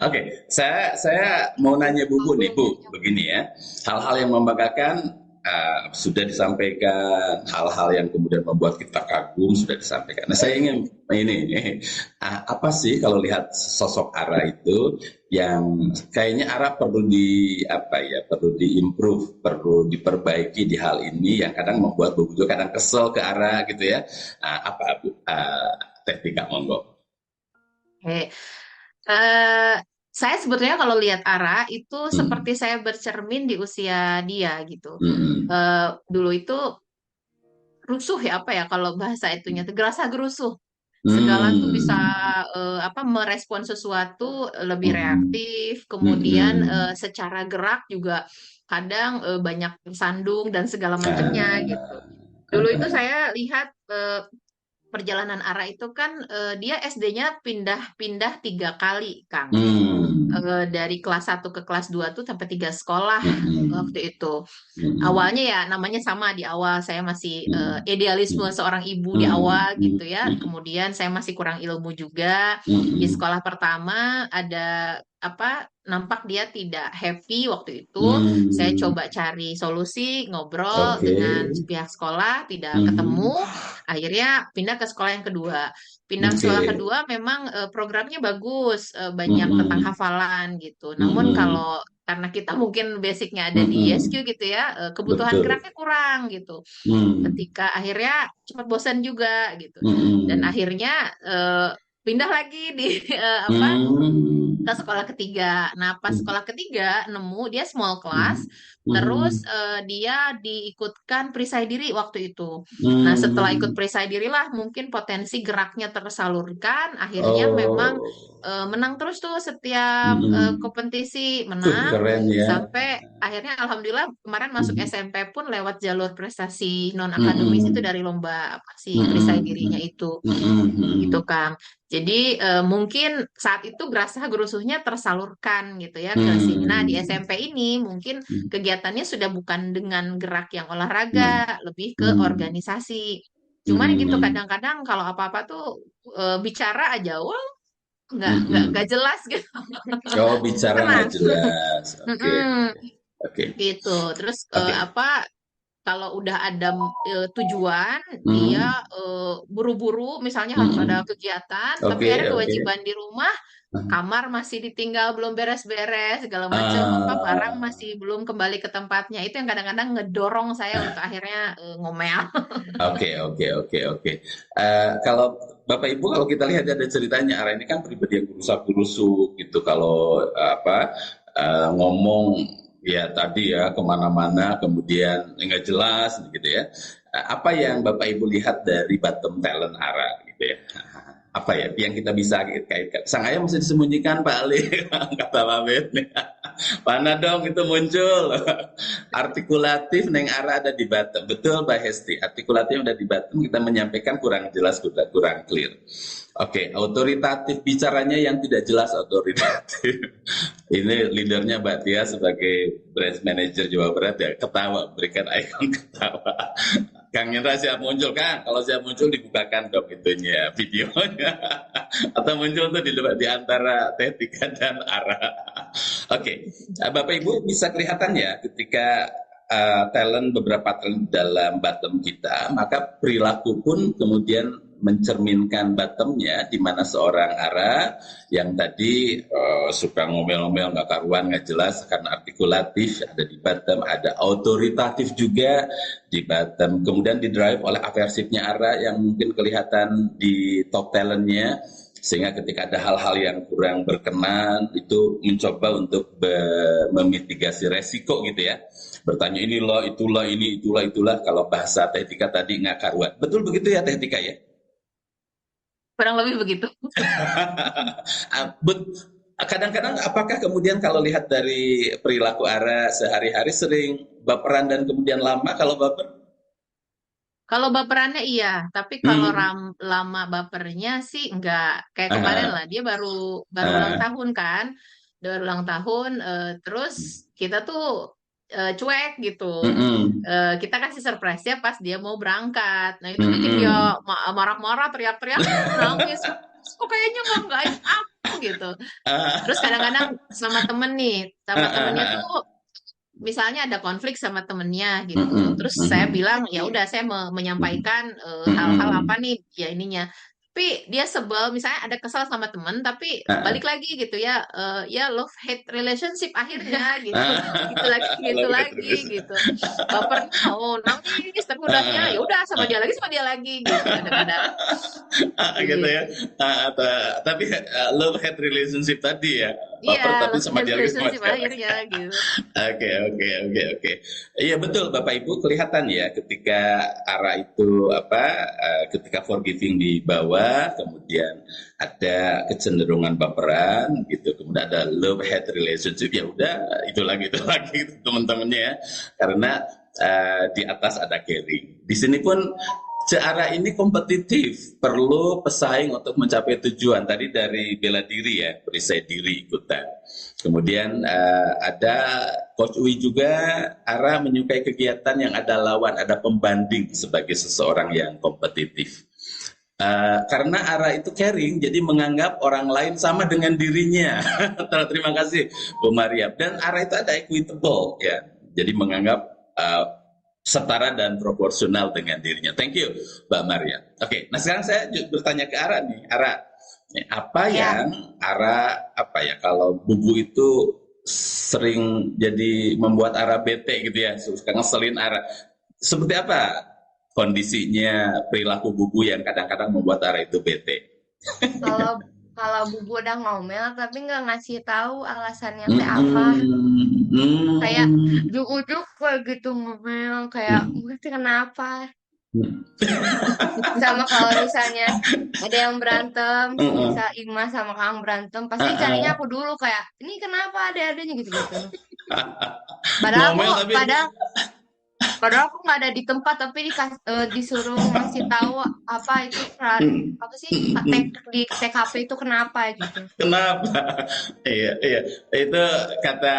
B: Oke, saya mau nanya Bubu nih, Bu, begini ya. Hal-hal yang membanggakan sudah disampaikan, hal-hal yang kemudian membuat kita kagum sudah disampaikan. Nah, saya ingin ini, apa sih kalau lihat sosok Ara itu yang kayaknya Ara perlu perlu diimprove, perlu diperbaiki di hal ini yang kadang membuat Bubu juga kadang kesel ke Ara gitu ya. Apa Bu? Teh Tika, monggo.
C: Oke. Eh, saya sebetulnya kalau lihat Ara itu
B: Hmm.
C: seperti saya bercermin di usia dia gitu.
B: Hmm.
C: Dulu itu rusuh ya, apa ya kalau bahasa itunya tuh, gerasa gerusuh. Segala tuh bisa
B: Hmm.
C: merespon sesuatu lebih
B: Hmm.
C: reaktif, kemudian
B: Hmm.
C: secara gerak juga kadang banyak sandung dan segala macamnya gitu. Dulu itu saya lihat perjalanan Ara itu kan dia SD-nya pindah-pindah 3 kali, Kang.
B: Hmm.
C: Dari kelas 1 ke kelas 2 tuh sampai 3 sekolah
B: Hmm.
C: waktu itu.
B: Hmm.
C: Awalnya ya namanya sama, di awal saya masih
B: Hmm.
C: idealisme seorang ibu di
B: Hmm.
C: awal gitu ya. Kemudian saya masih kurang ilmu juga. Di
B: Hmm.
C: sekolah pertama ada apa, nampak dia tidak happy waktu itu. Saya
B: Hmm.
C: coba cari solusi, ngobrol
B: Oke.
C: dengan pihak sekolah, tidak
B: Hmm.
C: ketemu. Akhirnya pindah ke sekolah yang kedua. Pindah ke
B: Oke.
C: sekolah kedua memang programnya bagus, banyak tentang
B: Hmm.
C: hafalan gitu. Namun
B: Hmm.
C: kalau karena kita mungkin basicnya ada di
B: Hmm.
C: ISQ gitu ya, kebutuhan
B: Betul.
C: geraknya kurang gitu.
B: Hmm.
C: Ketika akhirnya cepat bosan juga gitu. Dan
B: Hmm.
C: akhirnya eh, pindah lagi di
B: Hmm.
C: ke sekolah ketiga. Nah, pas
B: Hmm.
C: sekolah ketiga nemu dia small class,
B: Hmm.
C: terus
B: Hmm.
C: dia diikutkan perisai diri waktu itu. Nah, setelah ikut
B: Hmm.
C: perisai diri lah mungkin potensi geraknya tersalurkan, akhirnya memang
B: Oh.
C: menang terus tuh setiap
B: Hmm.
C: kompetisi, menang
B: Keren ya.
C: sampai akhirnya alhamdulillah kemarin masuk
B: Hmm.
C: SMP pun lewat jalur prestasi non akademis itu
B: Hmm.
C: dari lomba apa sih perisai
B: Hmm.
C: dirinya itu
B: Hmm.
C: gitu
B: Hmm.
C: Kang. Jadi mungkin saat itu gerasa gerusuhnya tersalurkan gitu ya ke sini. Nah di
B: Hmm.
C: SMP ini mungkin kegiatannya sudah bukan dengan gerak yang
B: Hmm.
C: olahraga, lebih ke
B: Hmm.
C: organisasi. Cuman gitu
B: Hmm.
C: kadang-kadang kalau apa-apa tuh bicara aja, wah nggak
B: Hmm.
C: jelas gitu.
B: Oh, bicara nggak
C: Tenang.
B: jelas. Oke,
C: Mm-mm,
B: oke,
C: gitu. Terus
B: oke.
C: apa? Kalau udah ada tujuan, dia
B: Hmm.
C: buru-buru, misalnya harus ada
B: Hmm.
C: kegiatan, tapi
B: Oke,
C: ada
B: oke.
C: kewajiban di rumah, kamar masih ditinggal belum beres-beres, segala macam, apa barang
B: Ah,
C: masih belum kembali ke tempatnya. Itu yang kadang-kadang ngedorong saya untuk akhirnya ngomel.
B: oke, oke, oke, oke. Kalau Bapak Ibu, kalau kita lihat ada ceritanya, Ara ini kan pribadi yang berusaha gitu. Kalau ngomong ya tadi ya kemana-mana, kemudian nggak jelas gitu ya. Apa yang Bapak Ibu lihat dari bottom talent Ara gitu ya? Apa ya yang kita bisa kaitkan? Sang ayam mesti disembunyikan Pak Ali, kata Pak Ben. Mana dong itu muncul. Artikulatif neng arah ada di bottom. Betul Mbak Hesti. Artikulatif ada di bottom, kita menyampaikan kurang jelas, kurang clear. Oke, otoritatif bicaranya yang tidak jelas otoritatif. Ini leadernya Mbak Tia sebagai branch manager Jawa Barat ya, ketawa, berikan icon ketawa. Kang Indra siap muncul kan? Kalau siap muncul dibukakan dong itunya videonya. Atau muncul tuh di antara Tetika dan Ara. Oke, Bapak Ibu bisa kelihatan ya ketika beberapa talent dalam bottom kita, maka perilaku pun kemudian mencerminkan bottomnya, di mana seorang Ara yang tadi suka ngomel-ngomel nggak karuan nggak jelas karena artikulatif ada di bottom, ada autoritatif juga di bottom, kemudian didrive oleh aversifnya Ara yang mungkin kelihatan di top talentnya, sehingga ketika ada hal-hal yang kurang berkenan itu mencoba untuk memitigasi resiko gitu ya, bertanya inilah itulah ini itulah kalau bahasa Teh Tika tadi nggak karuan, betul begitu ya Teh Tika ya?
C: Kurang lebih begitu.
B: Ah, kadang-kadang apakah kemudian kalau lihat dari perilaku Ara sehari-hari sering baperan dan kemudian lama kalau baper?
C: Kalau baperannya iya, tapi kalau
B: Hmm.
C: lama bapernya sih enggak. Kayak kemarin
B: Ah,
C: lah, dia baru baru ulang
B: ah.
C: tahun kan, baru ulang tahun, terus kita tuh cuek gitu.
B: Mm-mm.
C: Kita kasih surprise ya pas dia mau berangkat. Nah itu bikin dia
B: Mm-mm.
C: marah-marah, teriak-teriak, nangis. Kok kayaknya nggak aku gitu. Terus kadang-kadang
B: Ah.
C: sama temen nih,
B: Ah,
C: sama
B: ah,
C: temennya tuh
B: ah.
C: misalnya ada konflik sama temennya gitu.
B: Mm-mm.
C: Terus saya
B: Mm-mm.
C: bilang ya udah saya menyampaikan hal-hal apa
B: Mm-mm.
C: nih ya ininya. Tapi dia sebel misalnya ada kesal sama temen tapi
B: Ah,
C: balik lagi gitu ya ya love hate relationship akhirnya gitu. Gitu lagi
B: ah.
C: gitu
B: Love it,
C: lagi
B: Rilis.
C: gitu. Bapernya oh nangis tapi udahnya ya
B: Ah,
C: udah
B: ah.
C: sama dia lagi gitu kadang-kadang
B: Gitu ya.
C: gitu.
B: Tapi love hate relationship tadi ya,
C: Iya,
B: baper tapi
C: love
B: sama
C: hate
B: dia lagi sama
C: relationship
B: dia lagi.
C: akhirnya gitu.
B: Oke. Iya betul Bapak Ibu, kelihatan ya ketika arah itu ketika forgiving di bawah, kemudian ada kecenderungan baperan gitu, kemudian ada love hate relationship, ya udah itu lagi gitu, teman-temannya ya. Karena di atas ada caring. Di sini pun searah ini kompetitif, perlu pesaing untuk mencapai tujuan. Tadi dari bela diri ya, perisai diri ikutan. Kemudian ada Coach Uwi juga, Ara menyukai kegiatan yang ada lawan, ada pembanding sebagai seseorang yang kompetitif. Karena Ara itu caring, jadi menganggap orang lain sama dengan dirinya. Terima kasih Bu Maria. Dan Ara itu ada equitable ya, jadi menganggap uh, setara dan proporsional dengan dirinya. Thank you, Mbak Maria. Oke, nah sekarang saya bertanya ke Ara nih. Ara, apa
D: Ya,
B: yang Ara kalau bubu itu sering jadi membuat Ara bete gitu ya, suka ngeselin Ara. Seperti apa kondisinya perilaku bubu yang kadang-kadang membuat Ara itu bete?
D: kalau kalau Bubu udah ngomel tapi nggak ngasih tahu alasannya teh apa,
B: Mm-mm.
D: kayak
B: Mm.
D: juk-juk kayak gitu ngomel kayak ngerti kenapa. Sama kalau misalnya ada yang berantem,
B: Mm-mm.
D: misal Ima sama Kang berantem, pasti carinya
B: Uh-uh.
D: aku dulu kayak ini kenapa ada-adanya gitu-gitu. Padahal aku
B: Ngomel tapi
D: padahal padahal aku nggak ada di tempat tapi disuruh ngasih tahu apa itu apa sih di TKP itu kenapa gitu.
B: kenapa? Iya. Itu kata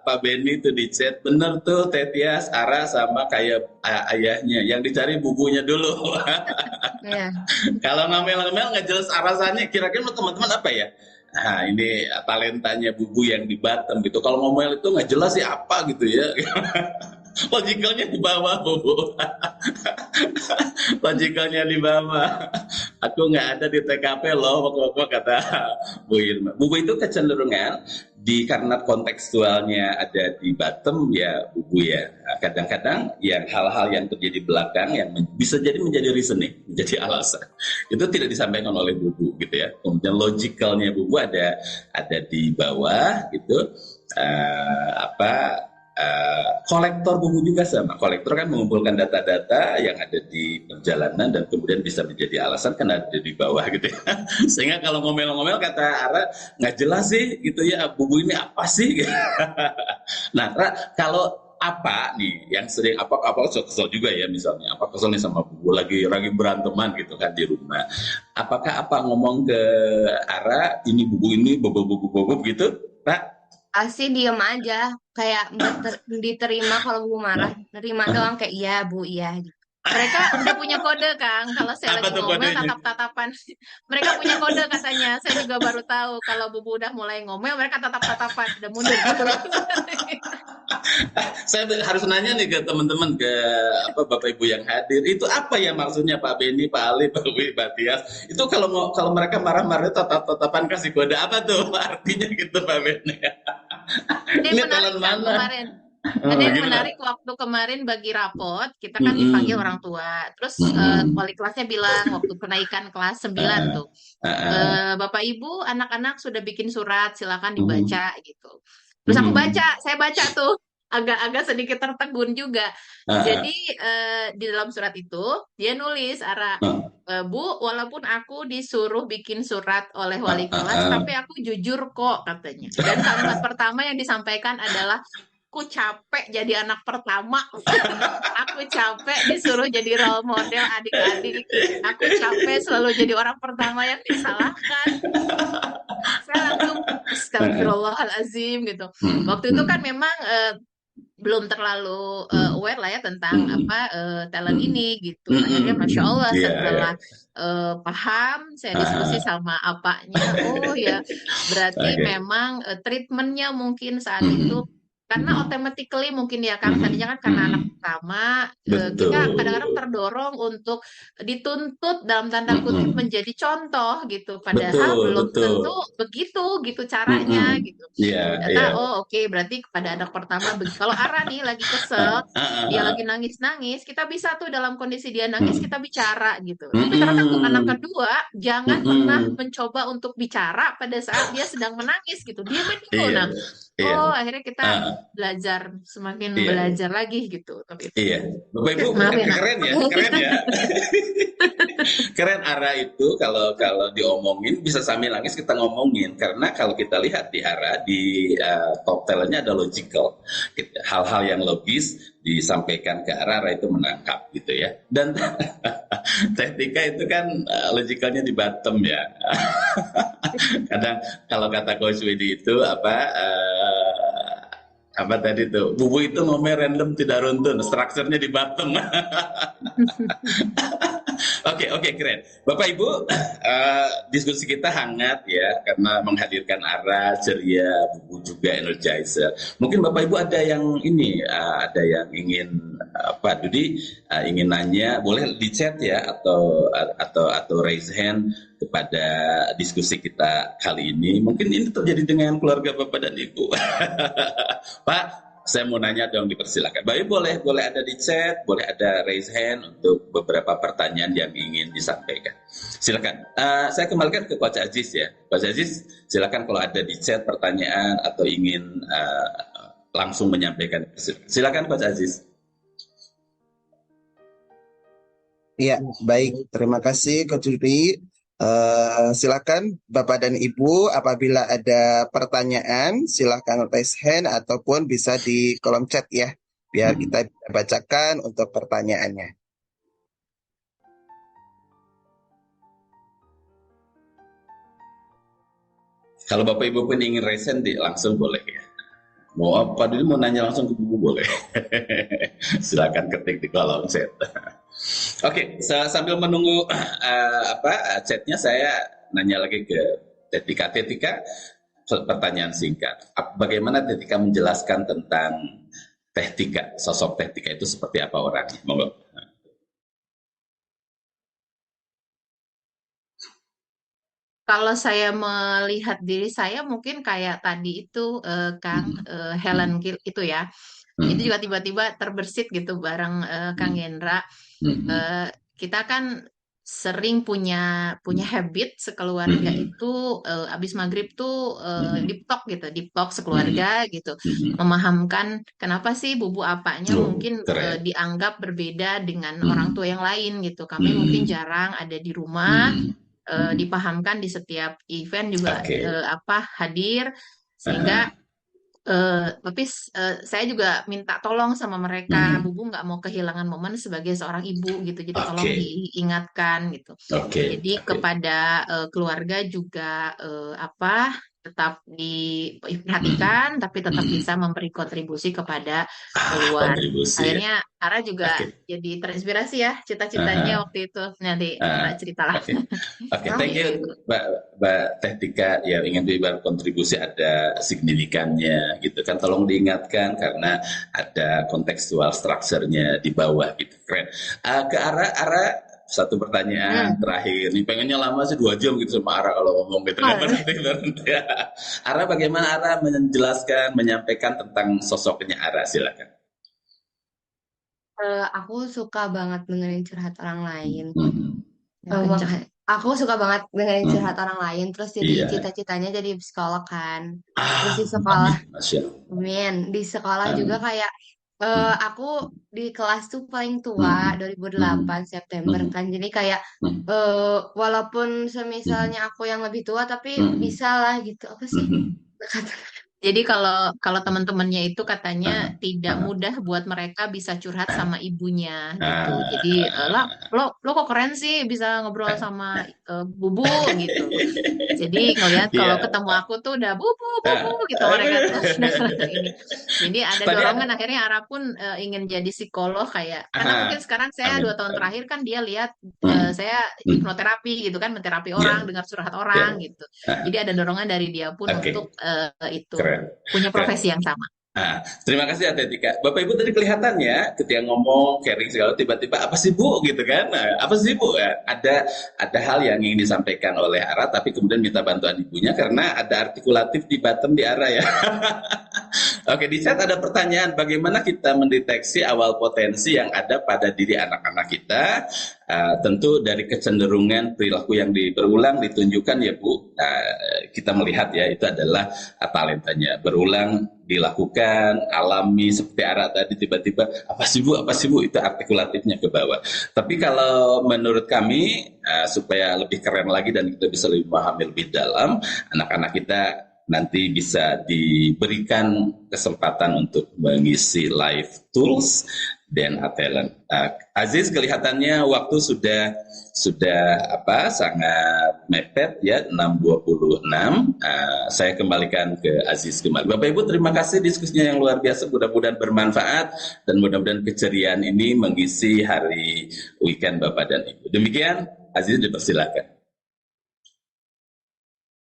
B: Pak Benny tuh di chat, bener tuh Tetias, Ara sama kayak ayahnya, yang dicari bubunya dulu.
D: Ya,
B: Kalau ngomel-ngomel nggak jelas alasannya, kira-kira menurut teman-teman apa ya? Nah, ini talentanya bubu yang di Batam gitu. Kalau ngomel itu nggak jelas sih apa gitu ya. Logikalnya di bawah, bubu. Logikalnya di bawah. Aku nggak ada di TKP loh, pokok-pokok kata Bu Irma. Bubu itu kecenderungan karena kontekstualnya ada di Batam ya Bubu ya. Kadang-kadang yang hal-hal yang terjadi belakang yang bisa jadi menjadi reasoning, menjadi alasan. Itu tidak disampaikan oleh Bubu gitu ya. Kemudian logikalnya Bubu ada di bawah gitu. Eh, apa kolektor buku juga sama. Kolektor kan mengumpulkan data-data yang ada di perjalanan dan kemudian bisa menjadi alasan kan ada di bawah gitu ya. Sehingga kalau ngomel-ngomel kata Ara nggak jelas sih gitu ya, buku ini apa sih? Nah, kalau apa nih yang sering apa kesel juga ya misalnya apa kesel nih sama buku lagi beranteman gitu kan di rumah. Apakah apa ngomong ke Ara ini buku ini bobo gitu? Pak?
D: pasti diem aja kayak diterima kalau Bu marah, nerima doang kayak iya Bu iya gitu.
C: Mereka udah punya kode, Kang. Kalau saya
B: Apa
C: lagi
B: tuh
C: ngomel,
B: kodenya?
C: tatap-tatapan. Mereka punya kode katanya. Saya juga baru tahu. Kalau Bubu udah mulai ngomel, mereka tatap-tatapan. Udah mundur.
B: Saya harus nanya nih ke teman-teman, ke Bapak Ibu yang hadir. Itu apa ya maksudnya Pak Beni, Pak Ali, Pak Wi, Pak Tias? Itu kalau mereka marah-marah tatap-tatapan kasih kode apa tuh artinya gitu Pak Beni?
C: Ada yang
B: Ini
C: menarik,
B: talent
C: Kang,
B: mana?
C: kemarin. Ada yang
B: Gimana?
C: menarik waktu kemarin bagi rapot, kita kan dipanggil
B: Mm-mm.
C: orang tua. Terus
B: Mm-mm.
C: wali kelasnya bilang waktu kenaikan kelas 9
B: Ah,
C: tuh,
B: ah, ah.
C: Bapak Ibu, anak-anak sudah bikin surat, silakan
B: Mm.
C: dibaca gitu. Terus
B: Mm.
C: saya baca tuh agak-agak sedikit tertegun juga.
B: Ah,
C: Jadi
B: ah,
C: di dalam surat itu dia nulis Ara,
B: ah,
C: Bu, walaupun aku disuruh bikin surat oleh wali
B: ah, ah,
C: kelas,
B: ah.
C: tapi aku jujur kok katanya. Dan kalimat pertama yang disampaikan adalah, aku capek jadi anak pertama. Aku capek disuruh jadi role model adik-adik. Aku capek selalu jadi orang pertama yang disalahkan. Saya langsung astagfirullahalazim gitu.
B: Hmm,
C: Waktu itu kan
B: hmm,
C: memang belum terlalu
B: hmm,
C: aware lah ya tentang
B: hmm,
C: apa talent
B: hmm,
C: ini gitu.
B: hmm,
C: Akhirnya Masya
B: hmm.
C: Allah
B: Iya, iya.
C: setelah paham, saya diskusi
B: Ah,
C: sama apanya. Oh ya, berarti
B: oke.
C: memang treatmentnya mungkin saat itu
B: Hmm,
C: karena
B: hmm,
C: automatically mungkin ya Kang
B: hmm,
C: tadinya kan karena anak
B: hmm.
C: pertama kita kadang-kadang
B: Betul.
C: terdorong untuk dituntut dalam tanda kutip
B: Hmm,
C: menjadi contoh gitu. Padahal
B: betul,
C: belum
B: betul.
C: tentu begitu gitu caranya
B: Hmm,
C: gitu.
B: iya,
C: Ternyata,
B: iya.
C: oh oke, berarti kepada anak pertama, kalau Ara nih lagi
B: Ah,
C: kesel,
B: ah, ah,
C: dia lagi
B: ah.
C: nangis-nangis, kita bisa tuh dalam kondisi dia nangis,
B: Hmm,
C: kita bicara gitu. Tapi ternyata untuk anak
B: hmm,
C: kedua, jangan pernah
B: hmm.
C: mencoba untuk bicara pada saat dia sedang menangis gitu. Diamin dulu.
B: Iya,
C: Nah,
B: iya.
C: oh akhirnya kita
B: Ah,
C: belajar, semakin
B: iya.
C: belajar lagi gitu. Tapi itu.
B: Iya, Bapak Ibu
C: Maaf ya, nak.
B: keren ya, keren ya. Keren Ara itu kalau kalau diomongin bisa sambil nangis kita ngomongin karena kalau kita lihat di Ara di top talentnya ada logical. Hal-hal yang logis disampaikan ke Ara itu menangkap gitu ya. Dan Teknika itu kan logicalnya di bottom ya. Kadang kalau kata Coach Widi itu apa tadi tuh bubu itu ngomel random tidak runtun, strukturnya di bottom. Oke, oke, keren. Bapak Ibu, diskusi kita hangat ya, karena menghadirkan Ara, ceria, bubu juga energizer. Mungkin Bapak Ibu ada yang ini, ada yang ingin Pak Dudi ingin nanya, boleh di chat ya, atau raise hand kepada diskusi kita kali ini. Mungkin ini terjadi dengan keluarga Bapak dan Ibu. Pak, saya mau nanya dong, dipersilakan. Baik, boleh ada di chat, boleh ada raise hand untuk beberapa pertanyaan yang ingin disampaikan. Silakan. Saya kembalikan ke Coach Aziz ya. Coach Aziz, silakan kalau ada di chat pertanyaan atau ingin langsung menyampaikan. Silakan Coach Aziz.
A: Ya, baik. Terima kasih Coach Juri. Silakan Bapak dan Ibu apabila ada pertanyaan silakan raise hand ataupun bisa di kolom chat ya biar kita bisa bacakan untuk pertanyaannya.
B: Kalau Bapak Ibu pun ingin raise hand, langsung boleh ya. Mau apa dulu, mau nanya langsung ke buku boleh. Silakan ketik di kolom chat. Oke, sambil menunggu chatnya saya nanya lagi ke Tetika. Tetika, pertanyaan singkat. Bagaimana Tetika menjelaskan tentang Tetika, sosok Tetika itu seperti apa orangnya? Monggo.
C: Kalau saya melihat diri saya mungkin kayak tadi itu Kang Helen itu ya. Itu juga tiba-tiba terbersit gitu bareng Kang Yendra. Kita kan sering punya habit sekeluarga itu abis maghrib tuh deep talk sekeluarga gitu, memahamkan kenapa sih bubu apanya mungkin dianggap berbeda dengan orang tua yang lain gitu. Kami mungkin jarang ada di rumah, dipahamkan di setiap event juga hadir sehingga tapi saya juga minta tolong sama mereka, Bubu nggak mau kehilangan momen sebagai seorang ibu gitu, jadi tolong diingatkan gitu. Jadi kepada keluarga juga tetap diperhatikan, tapi tetap bisa memberi kontribusi kepada keluar. Akhirnya Ara juga jadi terinspirasi ya cita-citanya waktu itu. Nanti Ara ceritalah.
B: Oke, thank you Mbak Tetika yang ingin berkontribusi ada signifikannya gitu kan, tolong diingatkan karena ada kontekstual strukturnya di bawah gitu. Keren. Ke Ara satu pertanyaan terakhir nih, pengennya lama sih 2 jam gitu sama Ara kalau ngomong gitu kan. Ara, bagaimana Ara menjelaskan, menyampaikan tentang sosoknya Ara, silakan.
D: Aku suka banget dengerin curhat orang lain. aku suka banget dengerin
B: Hmm.
D: curhat orang lain, terus jadi
B: Iya.
D: cita-citanya jadi psikolog kan. Terus di sekolah,
B: Amin, Masya Allah.
D: amin, di sekolah juga
B: Amin.
D: kayak
B: Hmm.
D: aku di kelas tuh paling tua
B: Hmm.
D: 2008 September
B: Hmm.
D: kan. Jadi kayak
B: Hmm.
D: walaupun
B: Hmm.
D: semisalnya aku yang lebih tua tapi
B: Hmm.
D: bisa lah gitu. Apa sih?
B: Hmm.
C: Jadi kalau kalau teman-temannya itu katanya
B: Ah,
C: tidak
B: ah,
C: mudah buat mereka bisa curhat
B: ah,
C: sama ibunya gitu. Jadi lah
B: ah.
C: lo kok keren sih bisa ngobrol sama bubu gitu. Jadi ngelihat kalau
B: Iya.
C: ketemu aku tuh udah bubu bubu
B: Ah,
C: gitu mereka tuh udah ini. Jadi ada
B: Tadi
C: dorongan akhirnya Ara pun ingin jadi psikolog kayak karena mungkin sekarang saya
B: amin,
C: 2 tahun
B: amin.
C: terakhir kan dia lihat
B: Hmm.
C: saya
B: Hmm.
C: hipnoterapi gitu kan menterapi
B: Iya,
C: orang dengar curhat
B: iya.
C: orang gitu.
B: Ah,
C: Jadi ada dorongan dari dia pun
B: Oke,
C: untuk itu
B: keren,
C: punya
B: keren.
C: profesi yang sama.
B: Terima kasih Atletika. Bapak Ibu tadi kelihatannya ketika ngomong caring segala tiba-tiba apa sih Bu gitu kan? Apa sih Bu? Ada hal yang ingin disampaikan oleh Ara tapi kemudian minta bantuan ibunya karena ada artikulatif di bottom di Ara ya. Oke, di chat ada pertanyaan bagaimana kita mendeteksi awal potensi yang ada pada diri anak-anak kita. Tentu dari kecenderungan perilaku yang berulang ditunjukkan ya Bu. Kita melihat ya itu adalah talentanya berulang dilakukan alami seperti Ara tadi tiba-tiba apa sih Bu itu artikulatifnya ke bawah. Tapi kalau menurut kami supaya lebih keren lagi dan kita bisa lebih memahami lebih dalam anak-anak kita nanti bisa diberikan kesempatan untuk mengisi live tools dan talent. Aziz kelihatannya waktu sudah sangat mepet ya 6.26. Saya kembalikan ke Aziz kembali. Bapak Ibu terima kasih diskusinya yang luar biasa, mudah-mudahan bermanfaat dan mudah-mudahan keceriaan ini mengisi hari weekend Bapak dan Ibu. Demikian Aziz dipersilakan.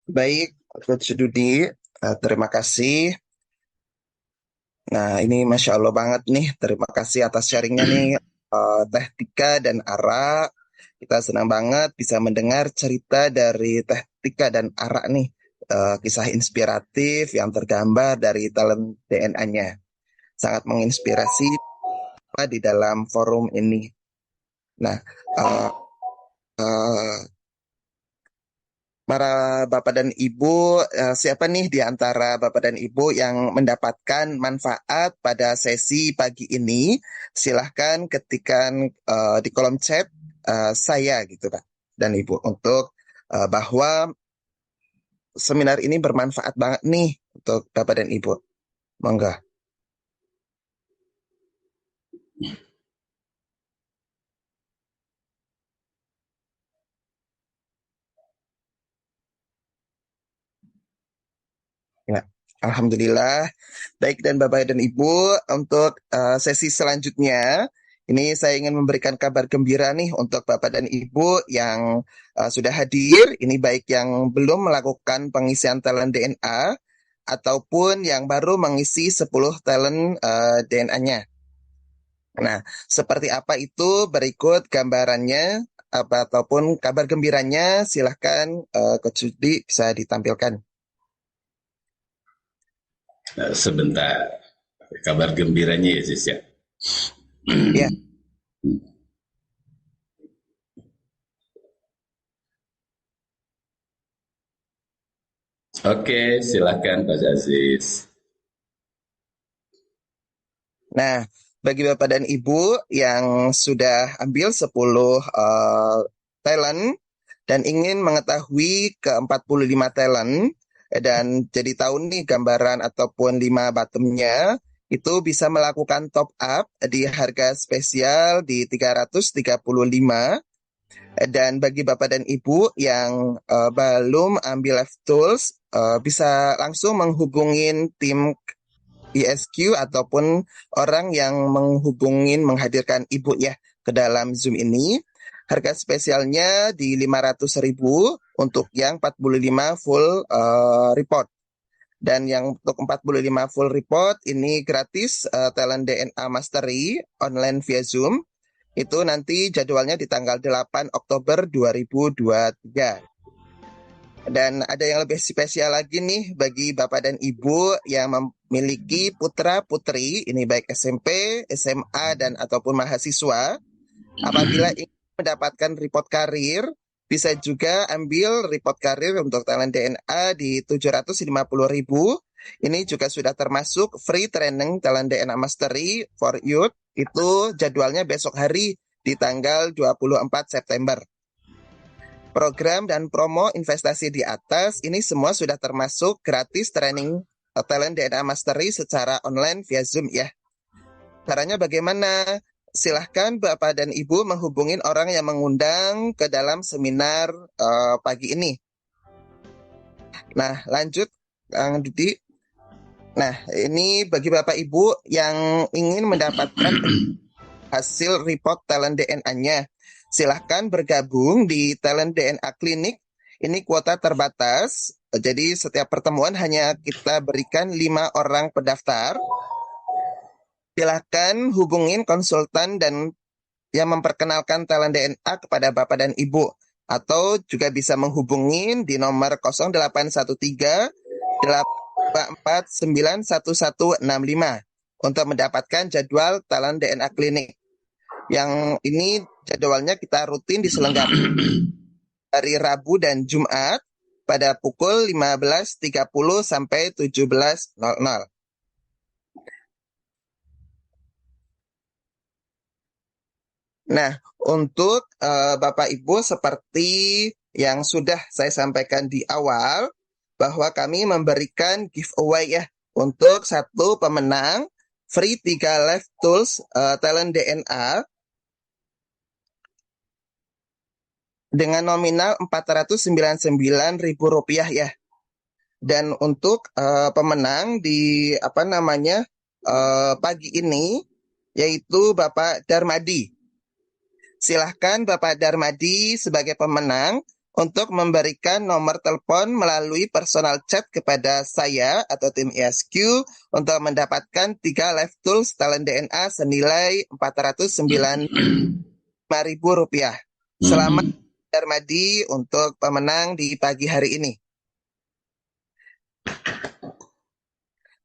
A: Baik, Coach Dudi, terima kasih. Nah, ini Masya Allah banget nih. Terima kasih atas sharingnya nih, Teh Tika dan Ara. Kita senang banget bisa mendengar cerita dari Teh Tika dan Ara nih. Kisah inspiratif yang tergambar dari talent DNA-nya. Sangat menginspirasi di dalam forum ini. Nah, uh, uh, para Bapak dan Ibu, siapa nih di antara Bapak dan Ibu yang mendapatkan manfaat pada sesi pagi ini? Silahkan ketikkan di kolom chat saya gitu Pak dan Ibu untuk bahwa seminar ini bermanfaat banget nih untuk Bapak dan Ibu. Monggo. Ya, Alhamdulillah. Baik dan Bapak dan Ibu, untuk sesi selanjutnya, ini saya ingin memberikan kabar gembira nih untuk Bapak dan Ibu yang sudah hadir. Ini baik yang belum melakukan pengisian talent DNA ataupun yang baru mengisi 10 talent DNA-nya. Nah, seperti apa itu berikut gambarannya ataupun kabar gembiranya, silahkan Coach Judi bisa ditampilkan.
B: Sebentar, kabar gembiranya ya Sis ya.
A: Ya.
B: Oke, silakan Pak Aziz.
A: Nah, bagi Bapak dan Ibu yang sudah ambil 10 talent dan ingin mengetahui ke-45 talent dan jadi tahu nih gambaran ataupun 5 bottomnya, itu bisa melakukan top up di harga spesial di 335. Dan bagi Bapak dan Ibu yang belum ambil live tools, bisa langsung menghubungin tim ISQ ataupun orang yang menghadirkan ibu ya ke dalam Zoom ini. Harga spesialnya di 500.000 untuk yang 45 full report. Dan yang untuk 45 full report ini gratis talent DNA Mastery online via Zoom. Itu nanti jadwalnya di tanggal 8 Oktober 2023. Dan ada yang lebih spesial lagi nih bagi Bapak dan Ibu yang memiliki putra-putri, ini baik SMP, SMA, dan ataupun mahasiswa. Apabila ingin mendapatkan report karir, Bisa juga ambil report karir untuk talent DNA di 750.000. Ini juga sudah termasuk free training talent DNA Mastery for Youth. Itu jadwalnya besok hari di tanggal 24 September. Program dan promo investasi di atas ini semua sudah termasuk gratis training talent DNA Mastery secara online via Zoom ya. Caranya bagaimana? Silahkan Bapak dan Ibu menghubungin orang yang mengundang ke dalam seminar pagi ini. Nah, lanjut Kang Dudi. Nah, ini bagi Bapak Ibu yang ingin mendapatkan hasil report talent DNA-nya, silahkan bergabung di Talent DNA Clinic. Ini kuota terbatas, jadi setiap pertemuan hanya kita berikan 5 orang pendaftar. Silahkan hubungin konsultan dan yang memperkenalkan talent DNA kepada Bapak dan Ibu. Atau juga bisa menghubungin di nomor 0813 8491165 untuk mendapatkan jadwal talent DNA klinik. Yang ini jadwalnya kita rutin diselenggarakan hari Rabu dan Jumat pada pukul 15.30 sampai 17.00. Nah, untuk Bapak Ibu seperti yang sudah saya sampaikan di awal, bahwa kami memberikan giveaway ya untuk satu pemenang free 3 live tools talent DNA dengan nominal Rp499.000 ya. Dan untuk pemenang di pagi ini yaitu Bapak Darmadi. Silahkan Bapak Darmadi sebagai pemenang untuk memberikan nomor telepon melalui personal chat kepada saya atau tim ISQ untuk mendapatkan 3 live tools talent DNA senilai Rp495.000. Selamat Darmadi untuk pemenang di pagi hari ini.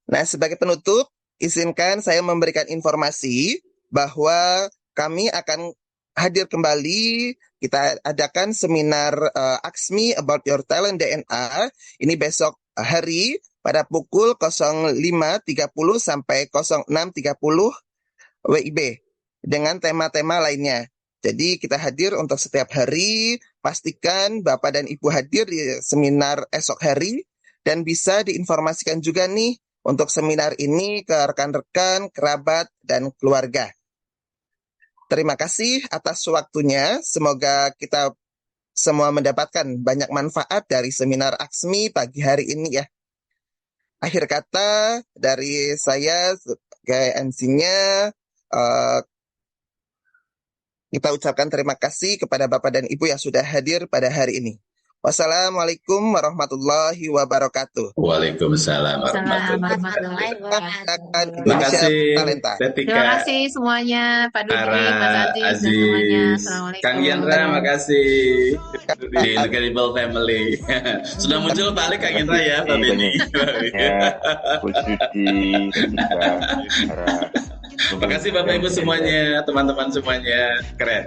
A: Nah, sebagai penutup, izinkan saya memberikan informasi bahwa kami akan hadir kembali. Kita adakan seminar Ask Me About Your Talent DNA. Ini besok hari pada pukul 05.30 sampai 06.30 WIB dengan tema-tema lainnya. Jadi kita hadir untuk setiap hari. Pastikan Bapak dan Ibu hadir di seminar esok hari dan bisa diinformasikan juga nih untuk seminar ini ke rekan-rekan, kerabat, dan keluarga. Terima kasih atas waktunya. Semoga kita semua mendapatkan banyak manfaat dari seminar Aksmi pagi hari ini ya. Akhir kata dari saya sebagai MC-nya, kita ucapkan terima kasih kepada Bapak dan Ibu yang sudah hadir pada hari ini. Wassalamualaikum warahmatullahi wabarakatuh.
B: Waalaikumsalam
C: warahmatullahi wabarakatuh.
B: Terima kasih
C: Tetika. Terima kasih semuanya, Pak Dudi, Mas Aziz, dan semuanya. Assalamualaikum.
B: Kang Yendra, makasih. Di Incredible Family. Sudah muncul balik Kang Yendra ya, Pak Beni. Terima kasih Bapak Ibu semuanya, teman-teman semuanya. Keren.